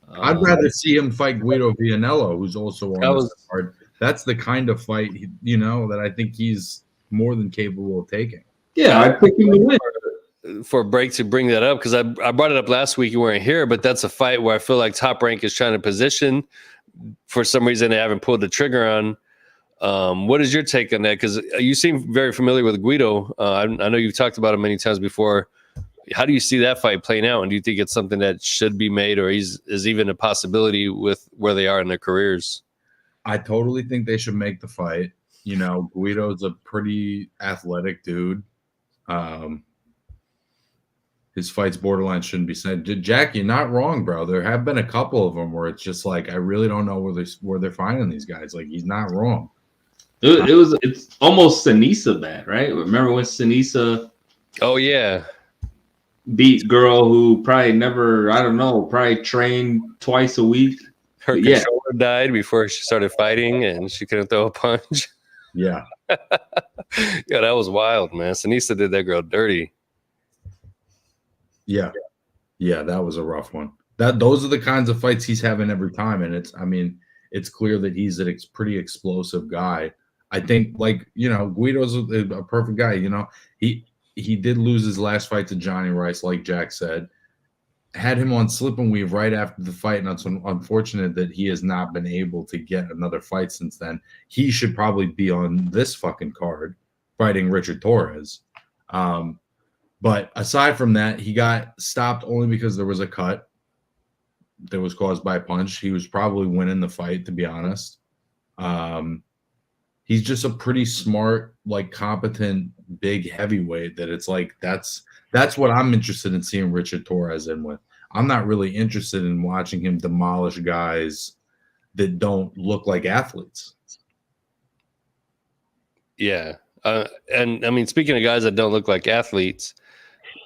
I'd rather see him fight Guido Vianello, who's also on this card. That's the kind of fight, you know, that I think he's more than capable of taking. Yeah, I pick him to win. For a break to bring that up, because I brought it up last week, you weren't here, but that's a fight where I feel like Top Rank is trying to position. For some reason, they haven't pulled the trigger on. What is your take on that? Because you seem very familiar with Guido. I know you've talked about him many times before. How do you see that fight playing out? And do you think it's something that should be made, or is even a possibility with where they are in their careers? I totally think they should make the fight. You know, Guido's a pretty athletic dude. His fights borderline shouldn't be said. Jack, you're not wrong, bro. There have been a couple of them where it's just like, I really don't know where they're finding these guys. Like, he's not wrong. It's almost Sinisa bad, right? Remember when Sinisa? Oh yeah, beat girl who probably never, I don't know, probably trained twice a week. Her controller died before she started fighting, and she couldn't throw a punch. Yeah. Yeah, that was wild, man. Sinisa did that girl dirty. Yeah, that was a rough one. Those are the kinds of fights he's having every time, and it's clear that he's a pretty explosive guy. I think, like, you know, Guido's a perfect guy. You know, he did lose his last fight to Johnny Rice, like Jack said, had him on slip and weave right after the fight, and it's unfortunate that he has not been able to get another fight since then. He should probably be on this fucking card fighting Richard Torres. But aside from that, he got stopped only because there was a cut that was caused by a punch. He was probably winning the fight, to be honest. He's just a pretty smart, like competent, big heavyweight that it's like that's what I'm interested in seeing Richard Torres in with. I'm not really interested in watching him demolish guys that don't look like athletes. Yeah. And I mean, speaking of guys that don't look like athletes,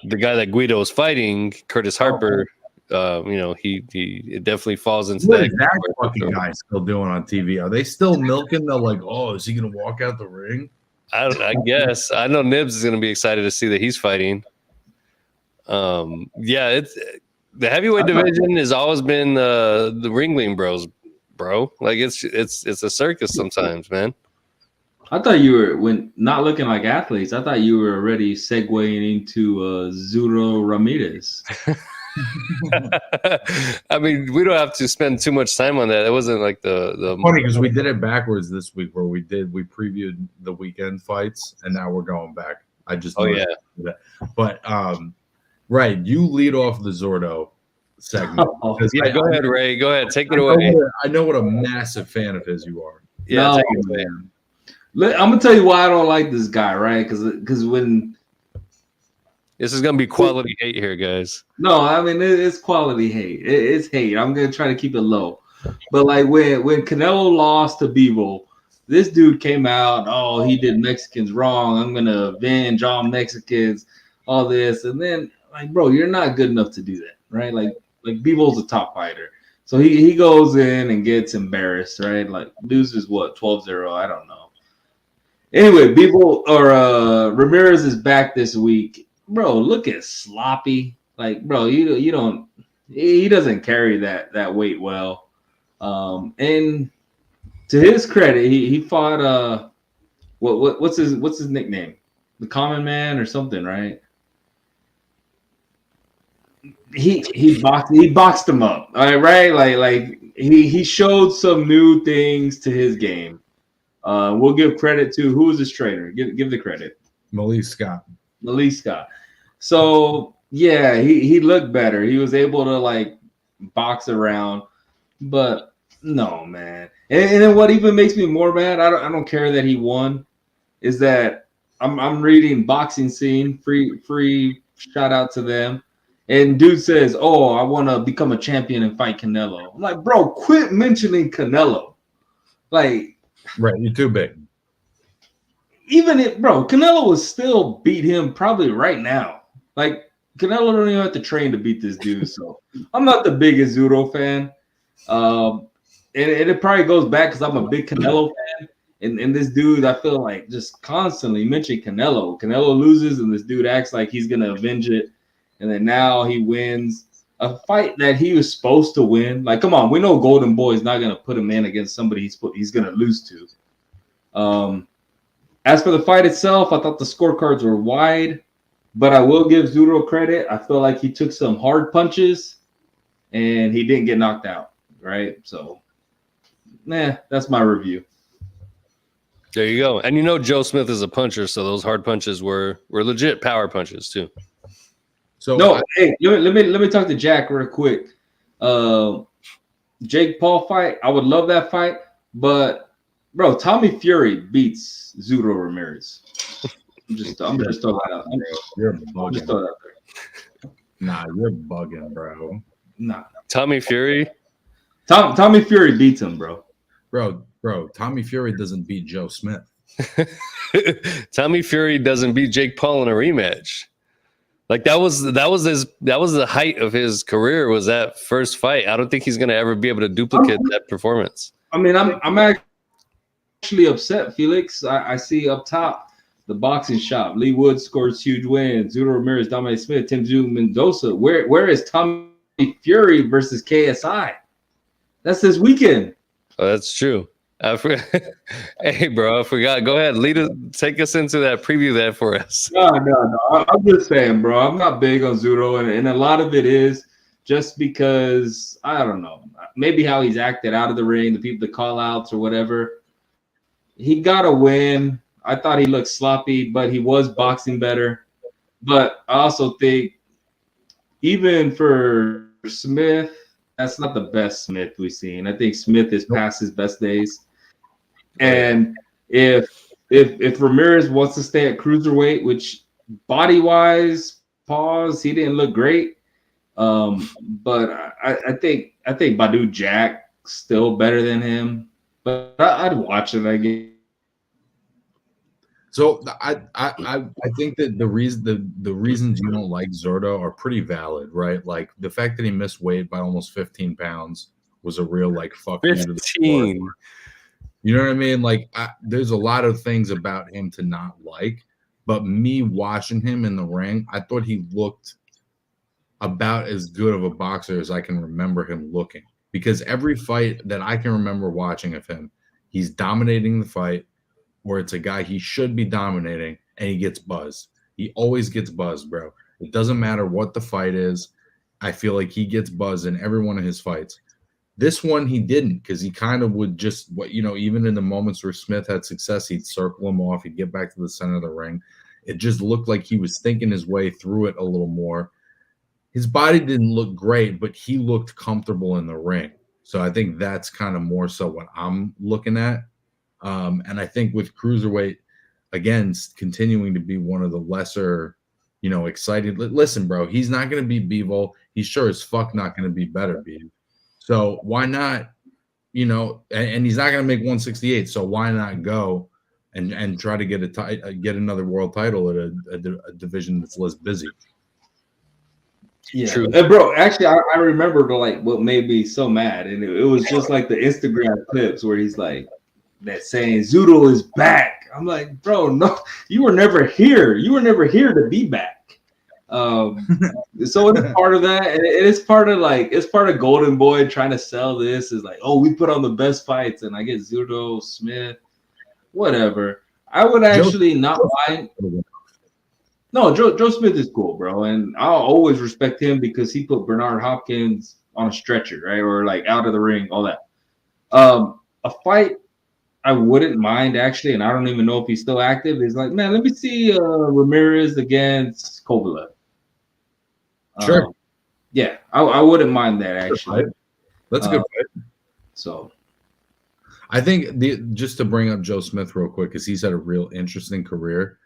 the guy that Guido was fighting, Curtis Harper, he definitely falls into What that. is that fucking guy still doing on TV? Are they still milking the like, oh, is he going to walk out the ring? I guess. I know Nibs is going to be excited to see that he's fighting. It's the heavyweight division has always been the Ringling Bros, bro. Like it's a circus sometimes, man. I thought you were, when not looking like athletes, I thought you were already segueing into Zurdo Ramirez. I mean, we don't have to spend too much time on that. It wasn't like the funny because we did it backwards this week where we previewed the weekend fights and now we're going back. I just that. But right, you lead off the Zurdo segment. Go ahead, Ray. Go ahead, take it away. I know what a massive fan of his you are. Yeah, take it away. I'm gonna tell you why I don't like this guy, right? Because when this is gonna be quality hate here, guys. No, I mean it's quality hate. It's hate. I'm gonna try to keep it low. But like when Canelo lost to Bivol, this dude came out. Oh, he did Mexicans wrong. I'm gonna avenge all Mexicans. All this, and then like, bro, you're not good enough to do that, right? Like Bivol's a top fighter. So he goes in and gets embarrassed, right? Like loses what 12-0. I don't know. Anyway, Bivol or Ramirez is back this week. Bro, look at sloppy. Like, bro, you don't. He doesn't carry that weight well. And to his credit, he fought what's his nickname? The Common Man or something, right? He boxed him up. All right, like he showed some new things to his game. We'll give credit to who was his trainer. Give the credit. Malik Scott. So yeah, he looked better. He was able to like box around, but no, man. And then what even makes me more mad, I don't care that he won, is that I'm reading Boxing Scene, free shout out to them. And dude says, "Oh, I want to become a champion and fight Canelo." I'm like, bro, quit mentioning Canelo. Like, right, you're too big. Even if, bro, Canelo would still beat him probably right now. Like, Canelo don't even have to train to beat this dude. So I'm not the biggest Zurdo fan. And it probably goes back because I'm a big Canelo fan. And this dude, I feel like just constantly mentioning Canelo. Canelo loses, and this dude acts like he's going to avenge it. And then now he wins a fight that he was supposed to win. Like, come on, we know Golden Boy is not going to put him in against somebody he's going to lose to. As for the fight itself, I thought the scorecards were wide, but I will give Zurdo credit. I feel like he took some hard punches, and he didn't get knocked out, right? So, that's my review. There you go. And you know Joe Smith is a puncher, so those hard punches were legit power punches too. So hey, let me talk to Jack real quick. Jake Paul fight, I would love that fight, but bro, Tommy Fury beats Zurdo Ramirez. I'm just throwing that out. You're bugging. Just throw that out there. Nah, you're bugging, bro. Nah. Tommy Fury? Tommy Fury beats him, bro. Bro, Tommy Fury doesn't beat Joe Smith. Tommy Fury doesn't beat Jake Paul in a rematch. Like that was the height of his career, was that first fight. I don't think he's gonna ever be able to duplicate that performance. I mean, I'm actually upset, Felix. I see up top the boxing shop. Leigh Wood scores huge wins. Zurdo Ramirez, Dominic Smith, Tim Tszyu, Mendoza. Where is Tommy Fury versus KSI? That's this weekend. Oh, that's true. Hey, bro, I forgot. Go ahead, take us into that. Preview that for us. No. I'm just saying, bro. I'm not big on Zurdo, and a lot of it is just because I don't know, maybe how he's acted out of the ring, the call outs or whatever. He got a win. I thought he looked sloppy, but he was boxing better. But I also think even for Smith, that's not the best Smith we've seen. I think Smith is past his best days. And if Ramirez wants to stay at cruiserweight, which body-wise, he didn't look great. But I think Badu Jack still better than him. But I'd watch it, I guess. So I think that the reasons you don't like Zurdo are pretty valid, right? Like the fact that he missed weight by almost 15 pounds was a real like fuck you to the sport. You know what I mean? Like there's a lot of things about him to not like, but me watching him in the ring, I thought he looked about as good of a boxer as I can remember him looking. Because every fight that I can remember watching of him, he's dominating the fight, or it's a guy he should be dominating, and he gets buzzed. He always gets buzzed, bro. It doesn't matter what the fight is. I feel like he gets buzzed in every one of his fights. This one he didn't, because he kind of would just, even in the moments where Smith had success, he'd circle him off. He'd get back to the center of the ring. It just looked like he was thinking his way through it a little more. His body didn't look great, but he looked comfortable in the ring. So I think that's kind of more so what I'm looking at. And I think with cruiserweight, again, continuing to be one of the lesser, excited. Listen, bro, he's not going to be Bivol. He's sure as fuck not going to be better, Beav. So why not, and he's not going to make 168. So why not go and try to get another world title at a division that's less busy? Yeah, true. Bro, actually, I remember what made me so mad, and it was just like the Instagram clips where he's like that saying Zurdo is back. I'm like, bro, no, you were never here. You were never here to be back. So it's part of that, and it's part of Golden Boy trying to sell this is like, oh, we put on the best fights, and I get Zurdo, Smith, whatever. I would actually not mind. No, Joe Smith is cool, bro, and I'll always respect him because he put Bernard Hopkins on a stretcher, right, or like out of the ring, all that. A fight I wouldn't mind actually, and I don't even know if he's still active. Is like, man, let me see Ramirez against Kovalev. Sure. Yeah, I wouldn't mind that actually. That's a good fight. So, I think just to bring up Joe Smith real quick, because he's had a real interesting career.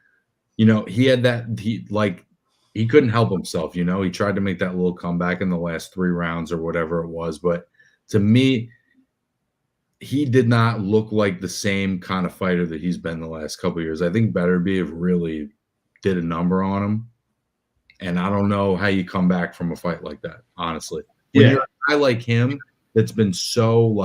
He had that he couldn't help himself. He tried to make that little comeback in the last 3 rounds or whatever it was, but to me, he did not look like the same kind of fighter that he's been the last couple of years. I think Beterbiev really did a number on him. And I don't know how you come back from a fight like that, honestly. When you're a guy like him that's been so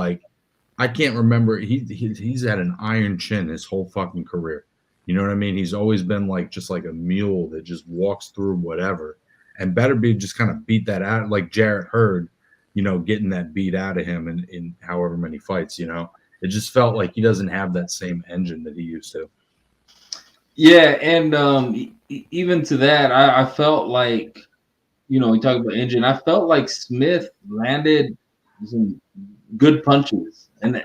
I can't remember. He's had an iron chin his whole fucking career. You know what I mean? He's always been just like a mule that just walks through whatever. And Beterbiev just kind of beat that out, like Jarrett Hurd, getting that beat out of him in however many fights, It just felt like he doesn't have that same engine that he used to. Yeah, and even to that, I felt like, we talk about engine. I felt like Smith landed some good punches. And,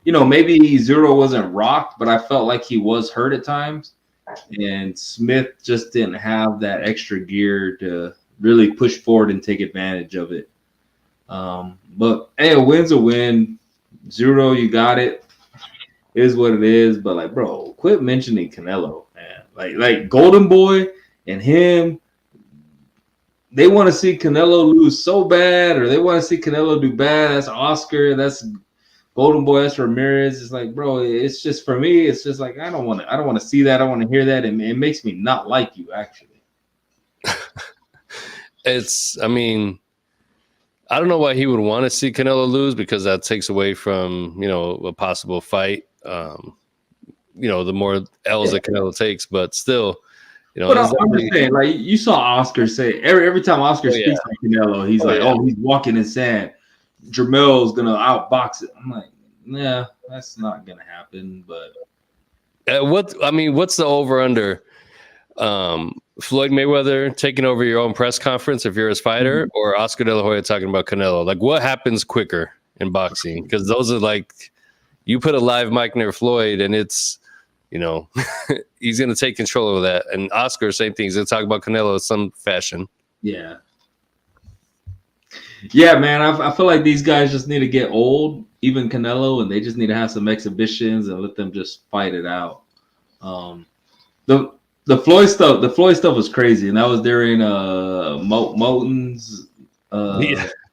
maybe Zurdo wasn't rocked, but I felt like he was hurt at times. And Smith just didn't have that extra gear to really push forward and take advantage of it. But hey, a win's a win. Zurdo, you got it. It is what it is. But bro, quit mentioning Canelo, man. Like Golden Boy and him, they want to see Canelo lose so bad, or they want to see Canelo do bad. That's Oscar. That's Golden Boy. That's Ramirez. It's like, bro, it's just for me. It's just like I don't want to see that. I want to hear that, and it makes me not like you. Actually, I don't know why he would want to see Canelo lose, because that takes away from, a possible fight. The more L's that Canelo takes, but still, But I'm just saying, you saw Oscar say every time Oscar speaks on Canelo, he's he's walking in sand. Jermel's gonna outbox it. I'm like, yeah, that's not gonna happen. But what's the over under? Floyd Mayweather taking over your own press conference if you're his fighter, or Oscar De La Hoya talking about Canelo? Like, what happens quicker in boxing? Because those are like, you put a live mic near Floyd, and it's, he's going to take control of that. And Oscar, same thing. He's going to talk about Canelo in some fashion. Yeah. Yeah, man. I feel like these guys just need to get old, even Canelo, and they just need to have some exhibitions and let them just fight it out. The Floyd stuff was crazy, and that was during Moten's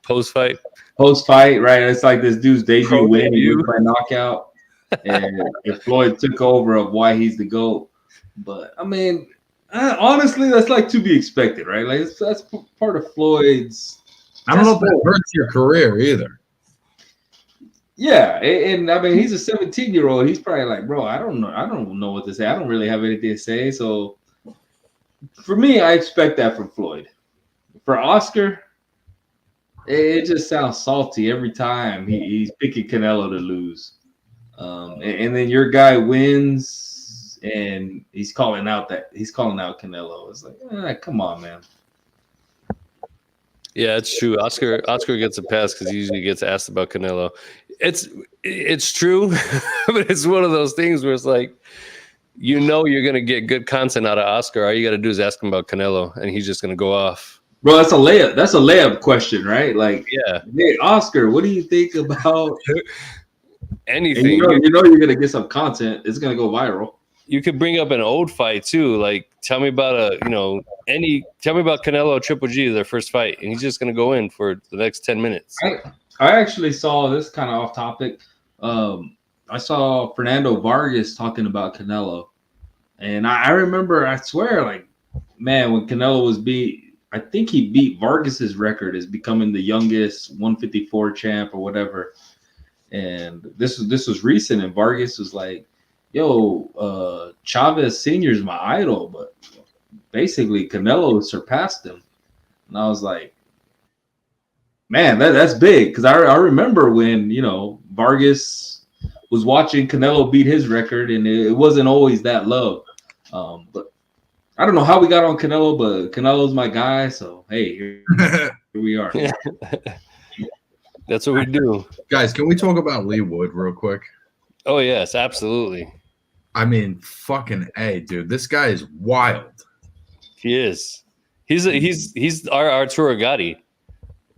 post fight, right? It's like this dude's debut win, and he by knockout, and Floyd took over of why he's the GOAT. But I mean, honestly, that's like to be expected, right? Like that's part of Floyd's. I don't know if that hurts your career either. Yeah, and I mean, he's a 17-year-old. He's probably like, bro, I don't know what to say. I don't really have anything to say. So for me, I expect that from Floyd. For Oscar, it just sounds salty every time he's picking Canelo to lose. And then your guy wins, and he's calling out Canelo. It's like, come on, man. Yeah, it's true. Oscar gets a pass because he usually gets asked about Canelo. It's true, but it's one of those things where it's like, you're going to get good content out of Oscar. All you got to do is ask him about Canelo, and he's just going to go off. Bro, that's a layup. That's a layup question, right? Like, yeah. Hey, Oscar, what do you think about anything? And you're going to get some content. It's going to go viral. You could bring up an old fight too. Like, tell me about tell me about Canelo Triple G, their first fight, and he's just going to go in for the next 10 minutes. I actually saw this kind of off topic. I saw Fernando Vargas talking about Canelo, and I remember, I swear, like, man, when Canelo was I think he beat Vargas's record as becoming the youngest 154 champ or whatever. And this was recent, and Vargas was like, yo, Chavez Sr. is my idol, but basically Canelo surpassed him. And I was like, man, that's big, because I remember when, Vargas was watching Canelo beat his record, and it wasn't always that love. But I don't know how we got on Canelo, but Canelo's my guy, so hey, here we are. That's what we do. Guys, can we talk about Leigh Wood real quick? Oh, yes, absolutely. I mean, fucking A, dude. This guy is wild. He is. He's our Arturo Gatti.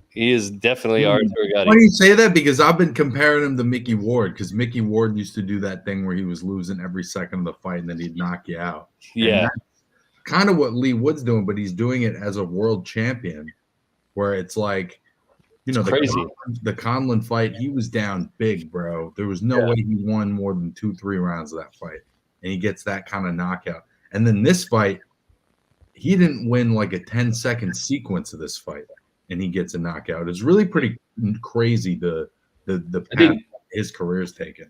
He is definitely our Arturo Gatti. Why do you say that? Because I've been comparing him to Mickey Ward, because Mickey Ward used to do that thing where he was losing every second of the fight and then he'd knock you out. Yeah. Kind of what Leigh Wood's doing, but he's doing it as a world champion, where it's like, crazy. The Conlon fight, he was down big, bro. There was no way he won more than 2-3 rounds of that fight, and he gets that kind of knockout. And then this fight, he didn't win like a 10-second sequence of this fight, and he gets a knockout. It's really pretty crazy the path his career's taken.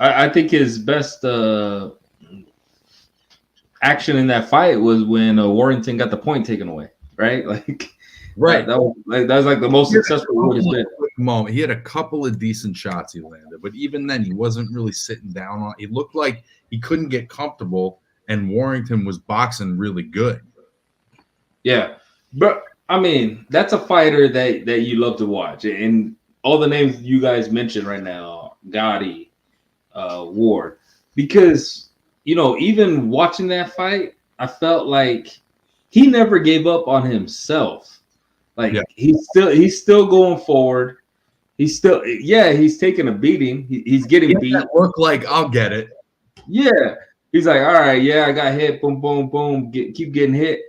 I think his best action in that fight was when Warrington got the point taken away, right? Like. Right, that was like the most successful Wood has been. Moment. He had a couple of decent shots he landed, but even then, he wasn't really sitting down on. He looked like he couldn't get comfortable, and Warrington was boxing really good. Yeah, but I mean, that's a fighter that you love to watch, and all the names you guys mentioned right now, Gotti, Ward, because even watching that fight, I felt like he never gave up on himself. Like he's still going forward. He's taking a beating. He's getting beat. Look like I'll get it. Yeah, he's like, all right, I got hit. Boom, boom, boom. Keep getting hit.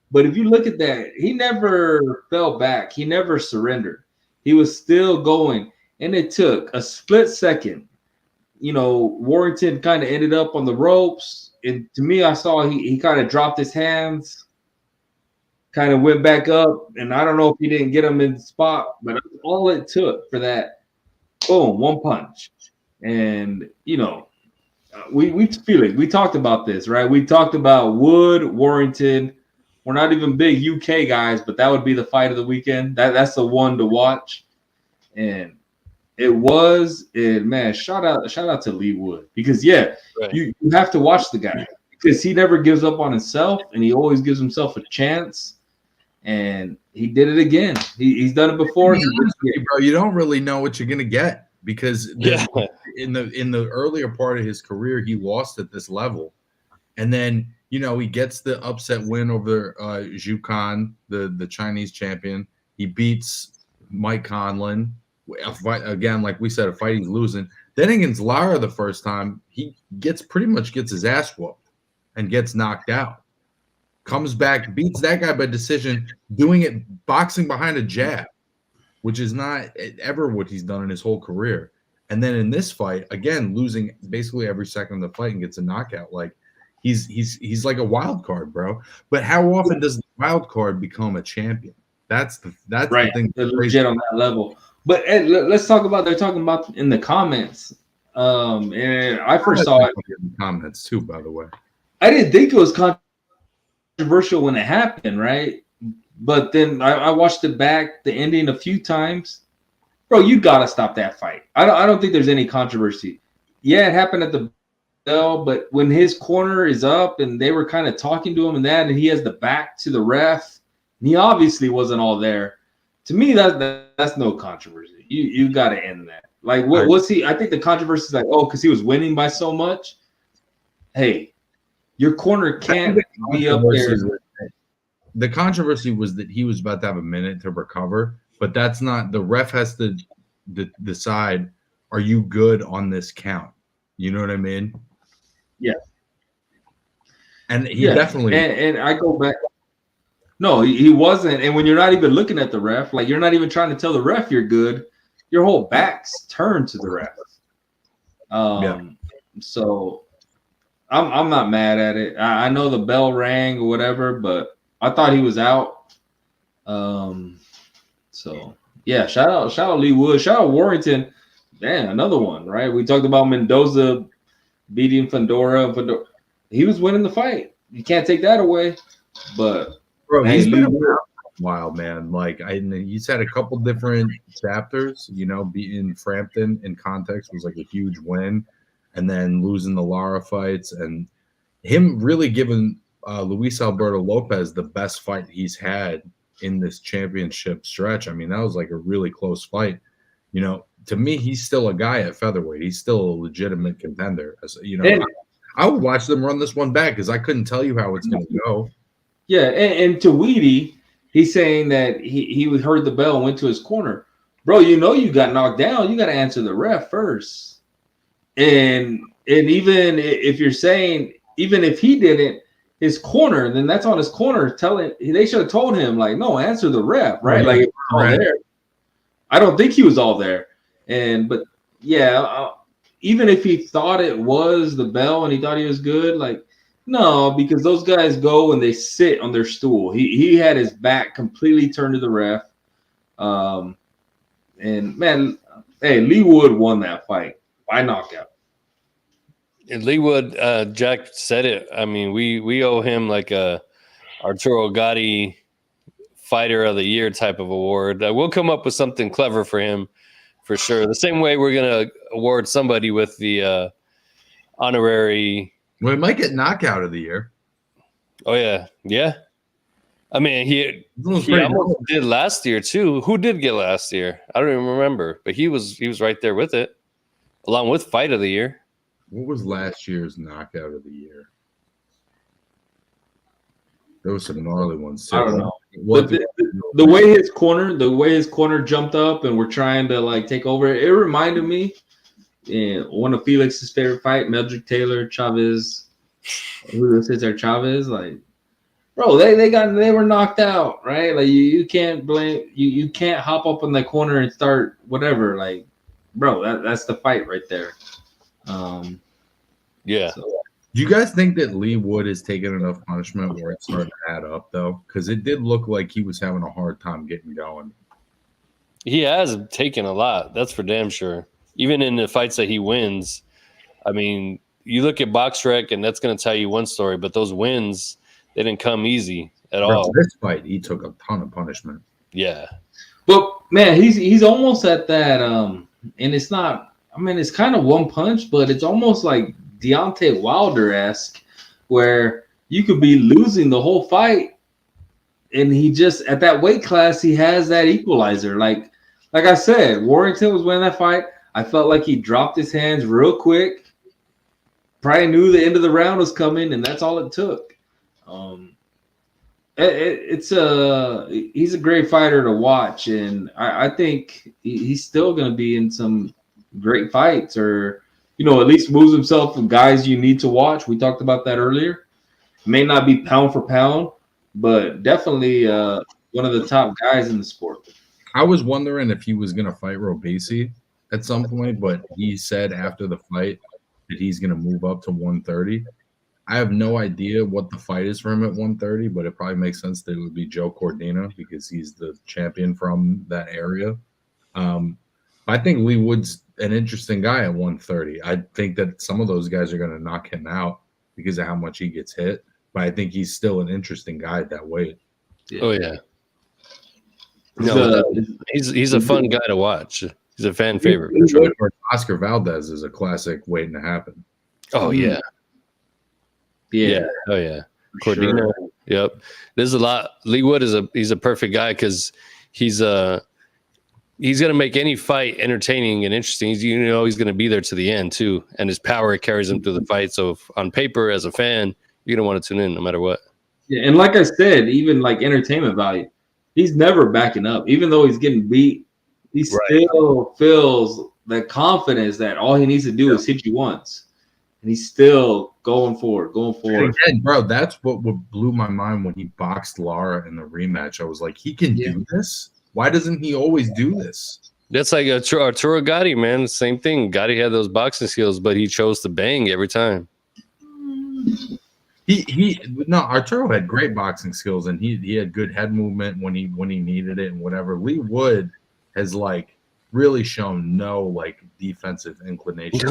But if you look at that, he never fell back. He never surrendered. He was still going, and it took a split second. Warrington kind of ended up on the ropes, and to me, I saw he kind of dropped his hands. Kind of went back up, and I don't know if he didn't get him in the spot, but that's all it took for that. Boom, one punch. And, we feel it. We talked about this, right? We talked about Wood, Warrington. We're not even big UK guys, but that would be the fight of the weekend. That's the one to watch. And it was, and man, shout out to Leigh Wood, because you have to watch the guy. because he never gives up on himself, and he always gives himself a chance. And he did it again. He's done it before. Bro, you don't really know what you're gonna get because Yeah. in the earlier part of his career, he lost at this level, and then he gets the upset win over Zhu Kan, the Chinese champion. He beats Mike Conlon. A fight, again, like we said, a fight he's losing. Then against Lara the first time, he pretty much gets his ass whooped and gets knocked out. Comes back, beats that guy by decision, doing it boxing behind a jab, which is not ever what he's done in his whole career. And then in this fight, again, losing basically every second of the fight and gets a knockout. Like he's like a wild card, bro. But how often does the wild card become a champion? That's right. The thing. They're legit on that level. But let's talk about they're talking about in the comments. And I first saw it in the comments too, by the way. I didn't think it was controversial when it happened, right? But then I watched it back, the ending a few times. Bro, you gotta stop that fight. I don't think there's any controversy. Yeah, it happened at the bell, but when his corner is up and they were kind of talking to him and he has the back to the ref, and he obviously wasn't all there. To me, that's no controversy. You gotta end that. Like, what's he? I think the controversy is like, because he was winning by so much. Hey, your corner can't be up there. The controversy was that he was about to have a minute to recover, but that's not. The ref has to decide: are you good on this count? You know what I mean? Yeah. And he definitely. And I go back. No, he wasn't. And when you're not even looking at the ref, like you're not even trying to tell the ref you're good, your whole back's turned to the ref. So I'm not mad at it. I know the bell rang or whatever, but I thought he was out. So yeah, shout out Leigh Wood, shout out Warrington. Damn, another one, right? We talked about Mendoza beating Fedora. He was winning the fight. You can't take that away. But bro, he's been around a while, man. Like he's had a couple different chapters. Beating Frampton in context was like a huge win, and then losing the Lara fights, and him really giving Luis Alberto Lopez the best fight he's had in this championship stretch. I mean, that was like a really close fight. To me, he's still a guy at featherweight. He's still a legitimate contender. I would watch them run this one back because I couldn't tell you how it's going to go. Yeah, and to Weedy, he's saying that he heard the bell and went to his corner. Bro, you got knocked down. You got to answer the ref first. And even if you're saying, even if he didn't, his corner, then that's on his corner they should have told him, like, no, answer the ref, right? Like, if all there. I don't think he was all there. But yeah, even if he thought it was the bell and he thought he was good, like, no, because those guys go and they sit on their stool. He had his back completely turned to the ref. And man, hey, Leigh Wood won that fight by knockout. And Leigh Wood, Jack said it. I mean, we owe him like a Arturo Gatti Fighter of the Year type of award. We'll come up with something clever for him for sure. The same way we're gonna award somebody with the honorary. We might get knockout of the year. Oh yeah. I mean, he almost did last year too. Who did get last year? I don't even remember, but he was right there with it, along with fight of the year. What was last year's knockout of the year? There was some gnarly ones too. I don't know. But the way his corner jumped up and we're trying to like take over, it reminded me one of Felix's favorite fight, Meldrick Taylor, Chavez. Who sits there, Chavez? Like, bro, they were knocked out, right? Like you can't blame you can't hop up in the corner and start whatever. Like, bro, that's the fight right there. Yeah. So. Do you guys think that Leigh Wood has taken enough punishment where it's starting to add up, though? Because it did look like he was having a hard time getting going. He has taken a lot. That's for damn sure. Even in the fights that he wins, I mean, you look at BoxRec, and that's going to tell you one story, but those wins, they didn't come easy at all. This fight, he took a ton of punishment. Yeah. But, man, he's almost at that, and it's not – I mean, it's kind of one punch, but it's almost like Deontay Wilder-esque where you could be losing the whole fight, and he just at that weight class he has that equalizer. Like I said, Warrington was winning that fight. I felt like he dropped his hands real quick. Probably knew the end of the round was coming, and that's all it took. He's a great fighter to watch, and I think he's still going to be in some great fights, or at least moves himself with guys you need to watch. We talked about that earlier. May not be pound for pound, but definitely one of the top guys in the sport. I was wondering if he was going to fight Robesi at some point, but he said after the fight that he's going to move up to 130. I have no idea what the fight is for him at 130, but it probably makes sense that it would be Joe Cordina because he's the champion from that area. I think Leigh Wood's an interesting guy at 130. I think that some of those guys are going to knock him out because of how much he gets hit, but I think he's still an interesting guy at that weight. Yeah. Oh, yeah. No, he's a fun guy to watch. He's a fan favorite. For sure. Oscar Valdez is a classic waiting to happen. Oh, yeah. Yeah. Oh yeah. Cordina. Sure. Yep. There's a lot. Leigh Wood he's a perfect guy because he's gonna make any fight entertaining and interesting. He's gonna be there to the end too, and his power carries him through the fight. So on paper, as a fan, you're gonna want to tune in no matter what. Yeah, and like I said, even like entertainment value, he's never backing up. Even though he's getting beat, he still feels the confidence that all he needs to do is hit you once. And he's still going forward. Again, bro, that's what blew my mind when he boxed Lara in the rematch. I was like, he can do this? Why doesn't he always do this? That's like Arturo Gatti, man. Same thing. Gatti had those boxing skills, but he chose to bang every time. Arturo had great boxing skills, and he had good head movement when he needed it and whatever. Leigh Wood has really shown no defensive inclination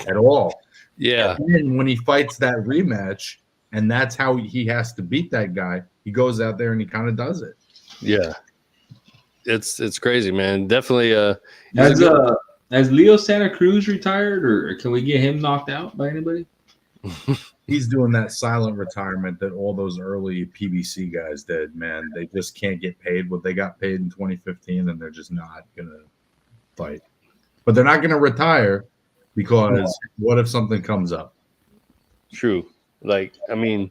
at all. Yeah. And then when he fights that rematch, and that's how he has to beat that guy, he goes out there and he kind of does it. Yeah. It's crazy, man. Definitely has Leo Santa Cruz retired, or can we get him knocked out by anybody? He's doing that silent retirement that all those early PBC guys did, man. They just can't get paid what they got paid in 2015, and they're just not gonna fight. But they're not gonna retire. Because what if something comes up? True. I don't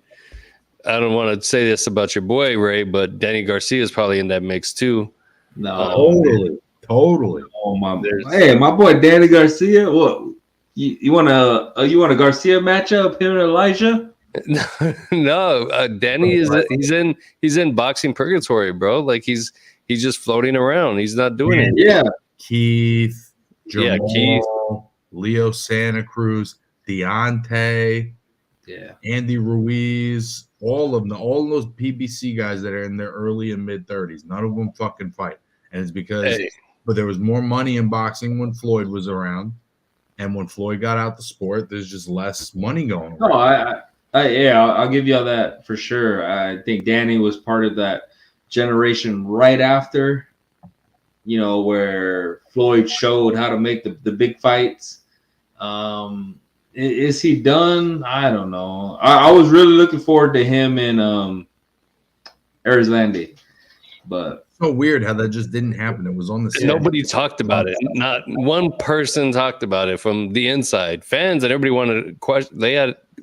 want to say this about your boy, Ray, but Danny Garcia is probably in that mix too. No, totally. Oh my boy Danny Garcia. What you want a Garcia matchup? Him and Elijah? No, Danny he's in boxing purgatory, bro. He's just floating around. He's not doing it. Yeah, Keith. Jamal, Keith. Leo Santa Cruz, Deontay, Andy Ruiz, all of those PBC guys that are in their early and mid 30s. None of them fucking fight, and it's because but there was more money in boxing when Floyd was around, and when Floyd got out the sport, there's just less money going on. I'll give you all that for sure. I think Danny was part of that generation right after, where Floyd showed how to make the big fights. Is he done? I don't know. I was really looking forward to him in Arizlandi, but so weird how that just didn't happen. It was on the nobody talked about it. Not one person talked about it from the inside. Fans and everybody wanted to question.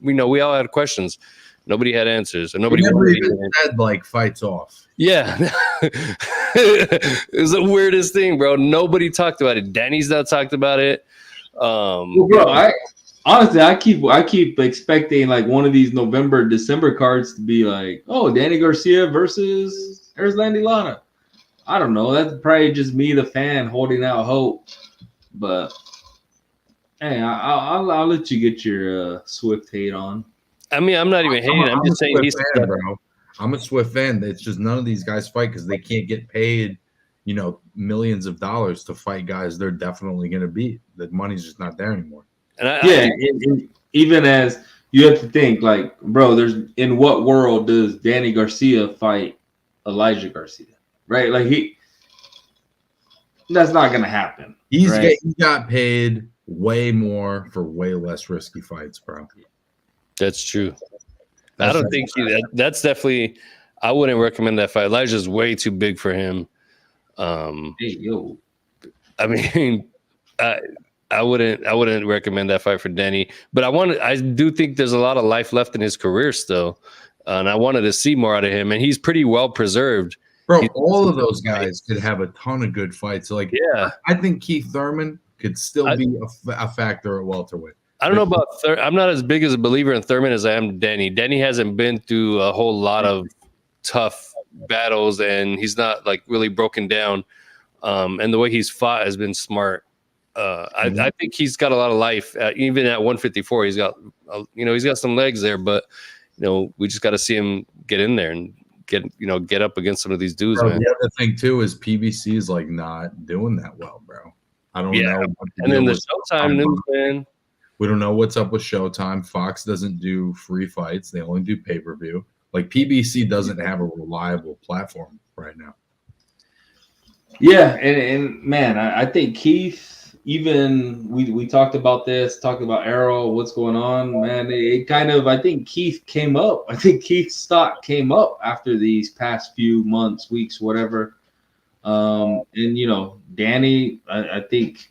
We all had questions. Nobody had answers, and nobody even said fights off. Yeah, it was the weirdest thing, bro. Nobody talked about it. Danny's not talked about it. Bro, I keep expecting one of these November, December cards to be Danny Garcia versus Arizlandi Lara. I don't know. That's probably just me, the fan, holding out hope. But hey, I'll let you get your Swift hate on. I mean, I'm not even hating. I'm just saying he's fan, bro. I'm a Swift fan. It's just none of these guys fight because they can't get paid, millions of dollars to fight guys they're definitely going to beat. The money's just not there anymore. And even as you have to think, bro, in what world does Danny Garcia fight Elijah Garcia? Right? That's not going to happen. He got paid way more for way less risky fights, bro. That's true. I don't think that's definitely. I wouldn't recommend that fight. Elijah's way too big for him. Hey, yo. I mean, I wouldn't recommend that fight for Denny. But I do think there's a lot of life left in his career still, and I wanted to see more out of him. And he's pretty well preserved. Bro, all of those guys could have a ton of good fights. Like, yeah, I think Keith Thurman could still be a factor at welterweight. I don't know about I'm not as big as a believer in Thurman as I am Denny. Denny hasn't been through a whole lot of tough battles, and he's not like really broken down. And the way he's fought has been smart. I think he's got a lot of life. Even at 154, he's got he's got some legs there, but we just got to see him get in there and get up against some of these dudes, man. The other thing too is PBC is like not doing that well, bro. I don't know. And then the Showtime news, man. We don't know what's up with Showtime. Fox doesn't do free fights; they only do pay-per-view. Like PBC doesn't have a reliable platform right now. Yeah, and man, I think Keith, even we talked about Arrow, what's going on, man. It kind of, I think Keith came up. I think Keith's stock came up after these past few months, weeks, whatever. And Danny, I think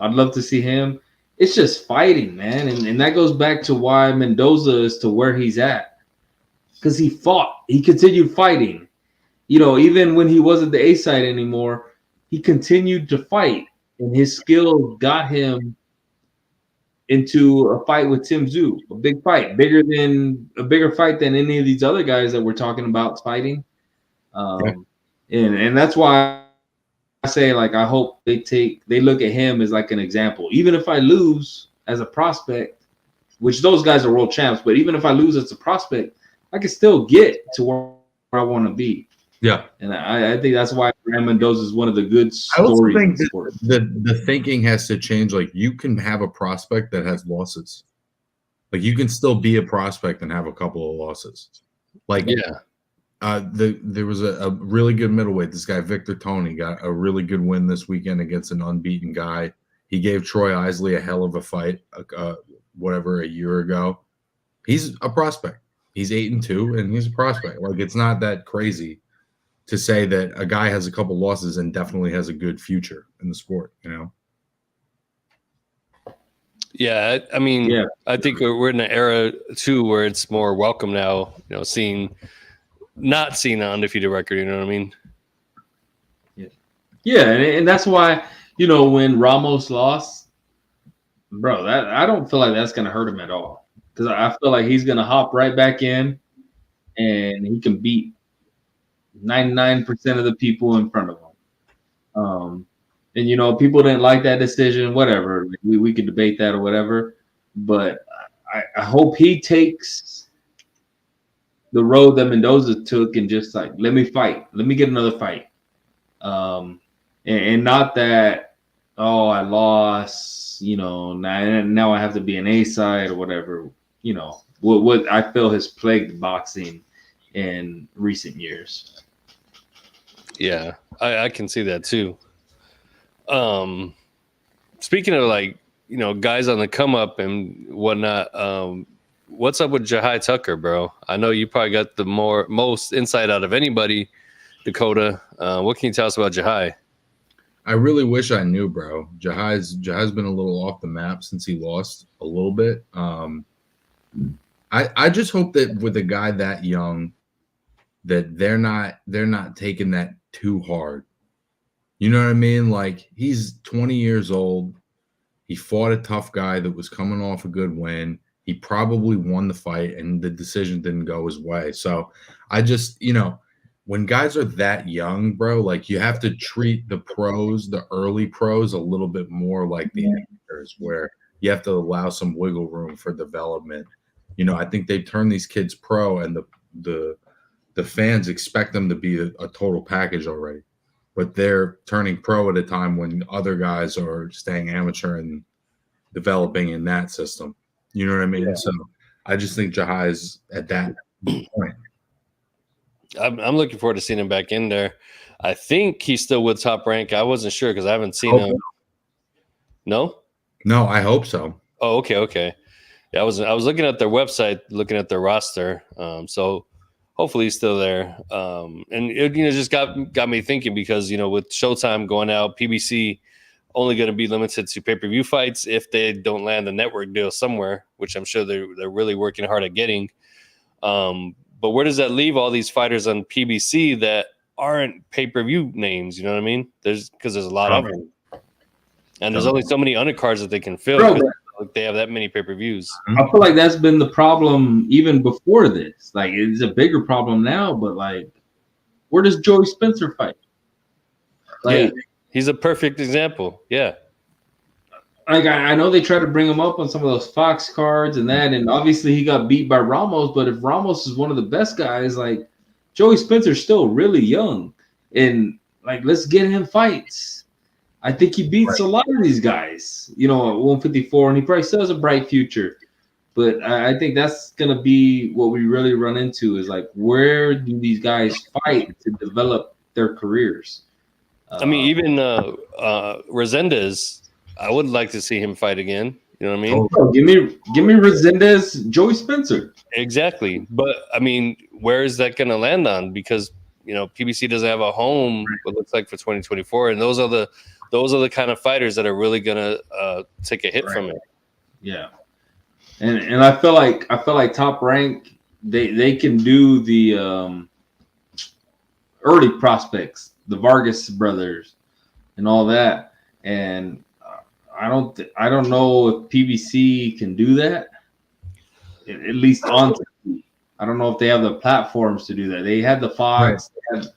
I'd love to see him. It's just fighting, man. And that goes back to why Mendoza is to where he's at. Because he fought. He continued fighting. Even when he wasn't the A side anymore, he continued to fight. And his skill got him into a fight with Tim Tszyu. A big fight. A bigger fight than any of these other guys that we're talking about fighting. And that's why I say, like, I hope they look at him as like an example. Even if I lose as a prospect, which those guys are world champs, but even if I lose as a prospect, I can still get to where I want to be. Yeah. And I think that's why Brand Mendoza is one of the good stories. I also think the thinking has to change. Like, you can have a prospect that has losses. Like, you can still be a prospect and have a couple of losses. Like, yeah. There was a really good middleweight. This guy, Victor Tony, got a really good win this weekend against an unbeaten guy. He gave Troy Isley a hell of a fight, a year ago. He's a prospect. He's 8-2, and he's a prospect. Like, it's not that crazy to say that a guy has a couple losses and definitely has a good future in the sport, Yeah, I mean, yeah. I think we're in an era too where it's more welcome now. Not seeing an undefeated record. You know what I mean? Yeah, and that's why when Ramos lost, bro, that I don't feel like that's gonna hurt him at all, because I feel like he's gonna hop right back in, and he can beat 99% of the people in front of him. And people didn't like that decision. Whatever, we could debate that or whatever, but I hope he takes the road that Mendoza took and just like, let me fight, let me get another fight, and not that, I lost, now I have to be an A side or whatever. What I feel has plagued boxing in recent years. Yeah, I can see that too. Speaking of guys on the come up and whatnot, what's up with Jahai Tucker, bro? I know you probably got the most insight out of anybody, Dakota. What can you tell us about Jahai? I really wish I knew, bro. Jahai's been a little off the map since he lost a little bit. I just hope that with a guy that young, that they're not taking that too hard. You know what I mean? Like, he's 20 years old. He fought a tough guy that was coming off a good win. He probably won the fight, and the decision didn't go his way. So I just, when guys are that young, bro, like, you have to treat the pros, the early pros, a little bit more like the amateurs, where you have to allow some wiggle room for development. I think they turn these kids pro, and the fans expect them to be a total package already. But they're turning pro at a time when other guys are staying amateur and developing in that system. You know what I mean? Yeah. So I just think Jahai's at that point. I'm looking forward to seeing him back in there. I think he's still with Top Rank. I wasn't sure because I haven't seen him. No? No, I hope so. Oh, okay. Yeah, I was looking at their website, looking at their roster. So hopefully he's still there. And it just got me thinking because with Showtime going out, PBC only going to be limited to pay-per-view fights if they don't land a network deal somewhere, which I'm sure they're really working hard at getting. But where does that leave all these fighters on PBC that aren't pay-per-view names? You know what I mean? Because there's a lot of them, and there's only so many undercards that they can fill. Bro, They have that many pay-per-views. I feel like that's been the problem even before this. Like, it's a bigger problem now, but like, where does Joey Spencer fight? Like, yeah, he's a perfect example. Yeah. Like, I know they try to bring him up on some of those Fox cards and that, and obviously he got beat by Ramos, but if Ramos is one of the best guys, like, Joey Spencer's still really young. And, like, let's get him fights. I think he beats a lot of these guys, at 154, and he probably still has a bright future. But I think that's going to be what we really run into is, like, where do these guys fight to develop their careers? I mean, even Resendez, I would like to see him fight again. You know what I mean? Oh, give me Resendez, Joey Spencer. Exactly. But, I mean, where is that going to land on? Because, PBC doesn't have a home, it looks like, for 2024. And those are the kind of fighters that are really going to take a hit from it. Yeah. And I feel like Top Rank, they can do the early prospects, the Vargas brothers and all that. And I don't know if PBC can do that. At least on TV. I don't know if they have the platforms to do that. They had the Fox, they had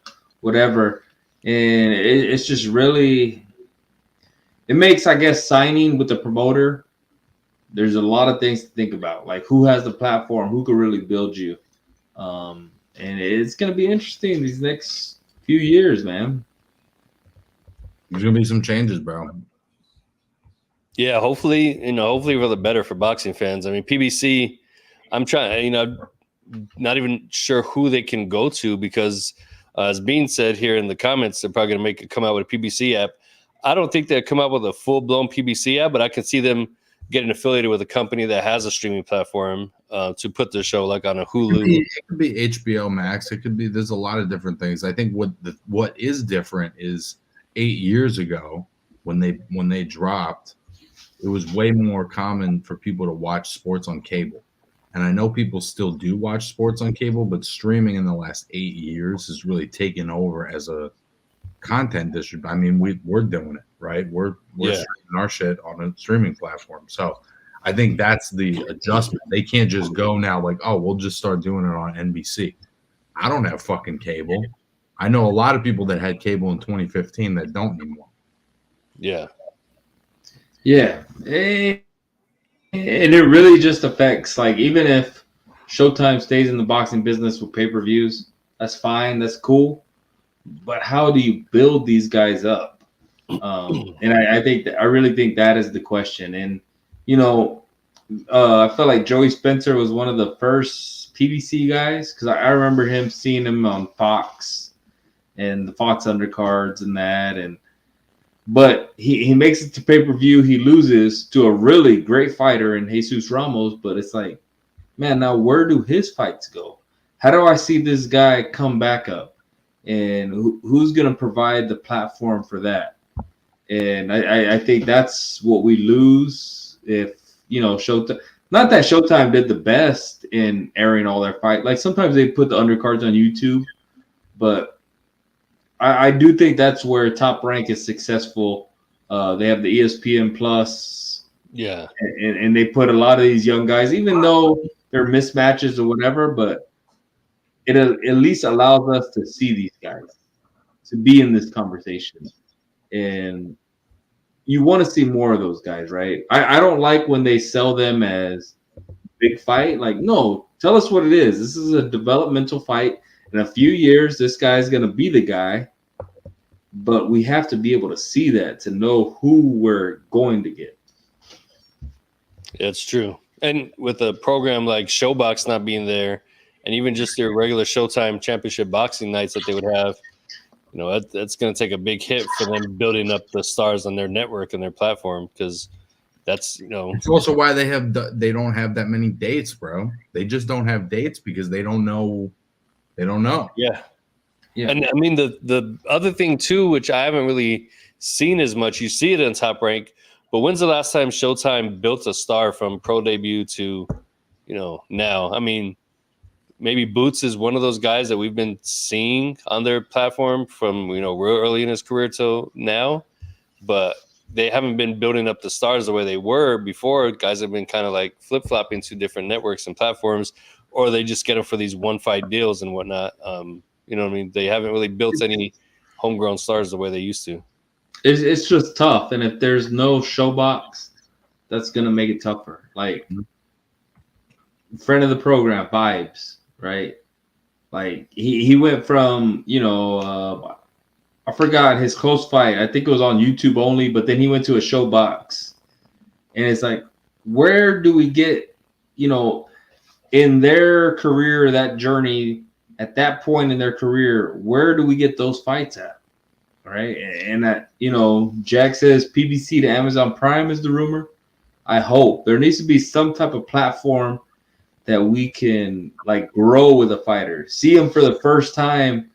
whatever, and it's just really. It makes, I guess, signing with the promoter. There's a lot of things to think about, like who has the platform, who could really build you, and it's going to be interesting these next few years, man. There's going to be some changes, bro. Yeah, hopefully for the better for boxing fans. I mean, PBC, I'm trying, not even sure who they can go to because, as Bean said here in the comments, they're probably going to come out with a PBC app. I don't think they'll come out with a full-blown PBC app, but I can see them getting affiliated with a company that has a streaming platform to put their show like on a Hulu. It could be HBO Max. It could be. There's a lot of different things. I think what is different is 8 years ago when they dropped, it was way more common for people to watch sports on cable. And I know people still do watch sports on cable, but streaming in the last 8 years has really taken over as a content distribution. I mean, we're doing it, right? We're streaming our shit on a streaming platform. So I think that's the adjustment. They can't just go now like, oh, we'll just start doing it on NBC. I don't have fucking cable. I know a lot of people that had cable in 2015 that don't anymore. Yeah. Yeah. And it really just affects, like, even if Showtime stays in the boxing business with pay-per-views, that's fine, that's cool. But how do you build these guys up? And I really think that is the question. And, I feel like Joey Spencer was one of the first PBC guys because I remember seeing him on Fox and the Fox undercards and that. But he makes it to pay-per-view. He loses to a really great fighter in Jesus Ramos. But it's like, man, now where do his fights go? How do I see this guy come back up? And who's going to provide the platform for that? And I think that's what we lose if, Showtime. Not that Showtime did the best in airing all their fight. Like sometimes they put the undercards on YouTube, but I do think that's where Top Rank is successful. They have the ESPN Plus. Yeah. And they put a lot of these young guys, even though they're mismatches or whatever, but it at least allows us to see these guys, to be in this conversation. And you want to see more of those guys, right? I don't like when they sell them as big fight. Like, no, tell us what it is. This is a developmental fight. In a few years, this guy's going to be the guy. But we have to be able to see that to know who we're going to get. It's true. And with a program like Showbox not being there, and even just their regular Showtime championship boxing nights that they would have, that's going to take a big hit for them building up the stars on their network and their platform because That's It's also why they don't have that many dates, bro. They just don't have dates because they don't know. They don't know. Yeah. Yeah. And I mean the other thing too, which I haven't really seen as much. You see it in Top Rank, but when's the last time Showtime built a star from pro debut to, now? I mean, maybe Boots is one of those guys that we've been seeing on their platform from real early in his career till now, but they haven't been building up the stars the way they were before. Guys have been kind of like flip flopping to different networks and platforms, or they just get them for these one fight deals and whatnot. You know what I mean? They haven't really built any homegrown stars the way they used to. It's just tough, and if there's no showbox, that's gonna make it tougher. Like friend of the program, Vibes, right? Like he went from I forgot his close fight. I think it was on YouTube only, but then he went to a showbox, and it's like, where do we get in their career, that journey, at that point in their career, where do we get those fights at? Right. And that, Jack says PBC to Amazon Prime is the rumor. I hope there needs to be some type of platform that we can like grow with a fighter, see them for the first time,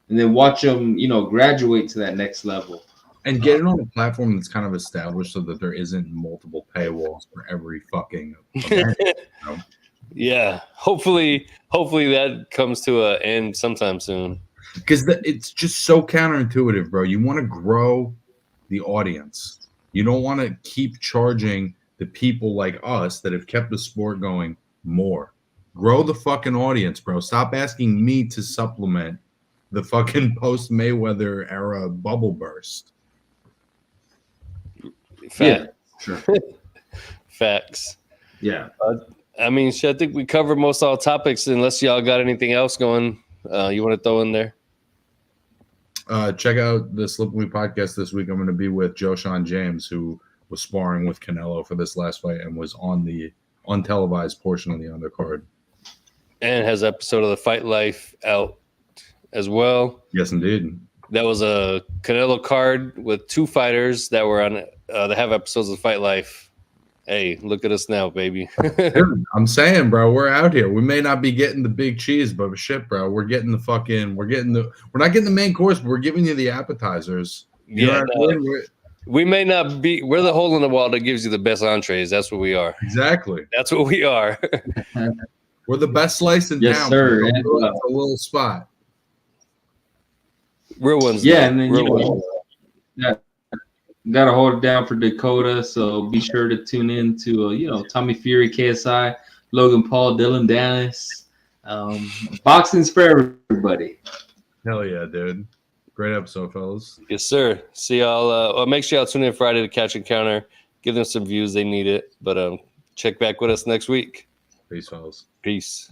and then watch them, graduate to that next level. And get it on a platform that's kind of established so that there isn't multiple paywalls for every fucking event. Yeah. Hopefully that comes to an end sometime soon. Because it's just so counterintuitive, bro. You want to grow the audience. You don't want to keep charging the people like us that have kept the sport going more. Grow the fucking audience, bro. Stop asking me to supplement the fucking post-Mayweather era bubble burst. Yeah, sure. Facts. Yeah. I mean, I think we covered most all topics unless y'all got anything else going you want to throw in there? Check out the Slip Away podcast this week. I'm going to be with Joshawn James, who was sparring with Canelo for this last fight and was on the untelevised portion of the undercard. And has an episode of The Fight Life out as well. Yes, indeed. That was a Canelo card with two fighters that were on. They have episodes of Fight Life. Hey, look at us now, baby. Dude, I'm saying, bro, we're out here. We may not be getting the big cheese, but shit, bro, we're not getting the main course, but we're giving you the appetizers. We may not be. We're the hole in the wall that gives you the best entrees. That's what we are. Exactly. That's what we are. We're the best slice in yes, town. Sir. It's a little spot. Real ones. Yeah, though. and then Real ones. Got to hold it down for Dakota, so be sure to tune in to Tommy Fury, KSI, Logan Paul, Dylan Dennis. Boxing's for everybody. Hell yeah, dude. Great episode, fellas. Yes, sir. See y'all. Make sure y'all tune in Friday to Catch Encounter. Give them some views. They need it. But check back with us next week. Peace, fellas. Peace.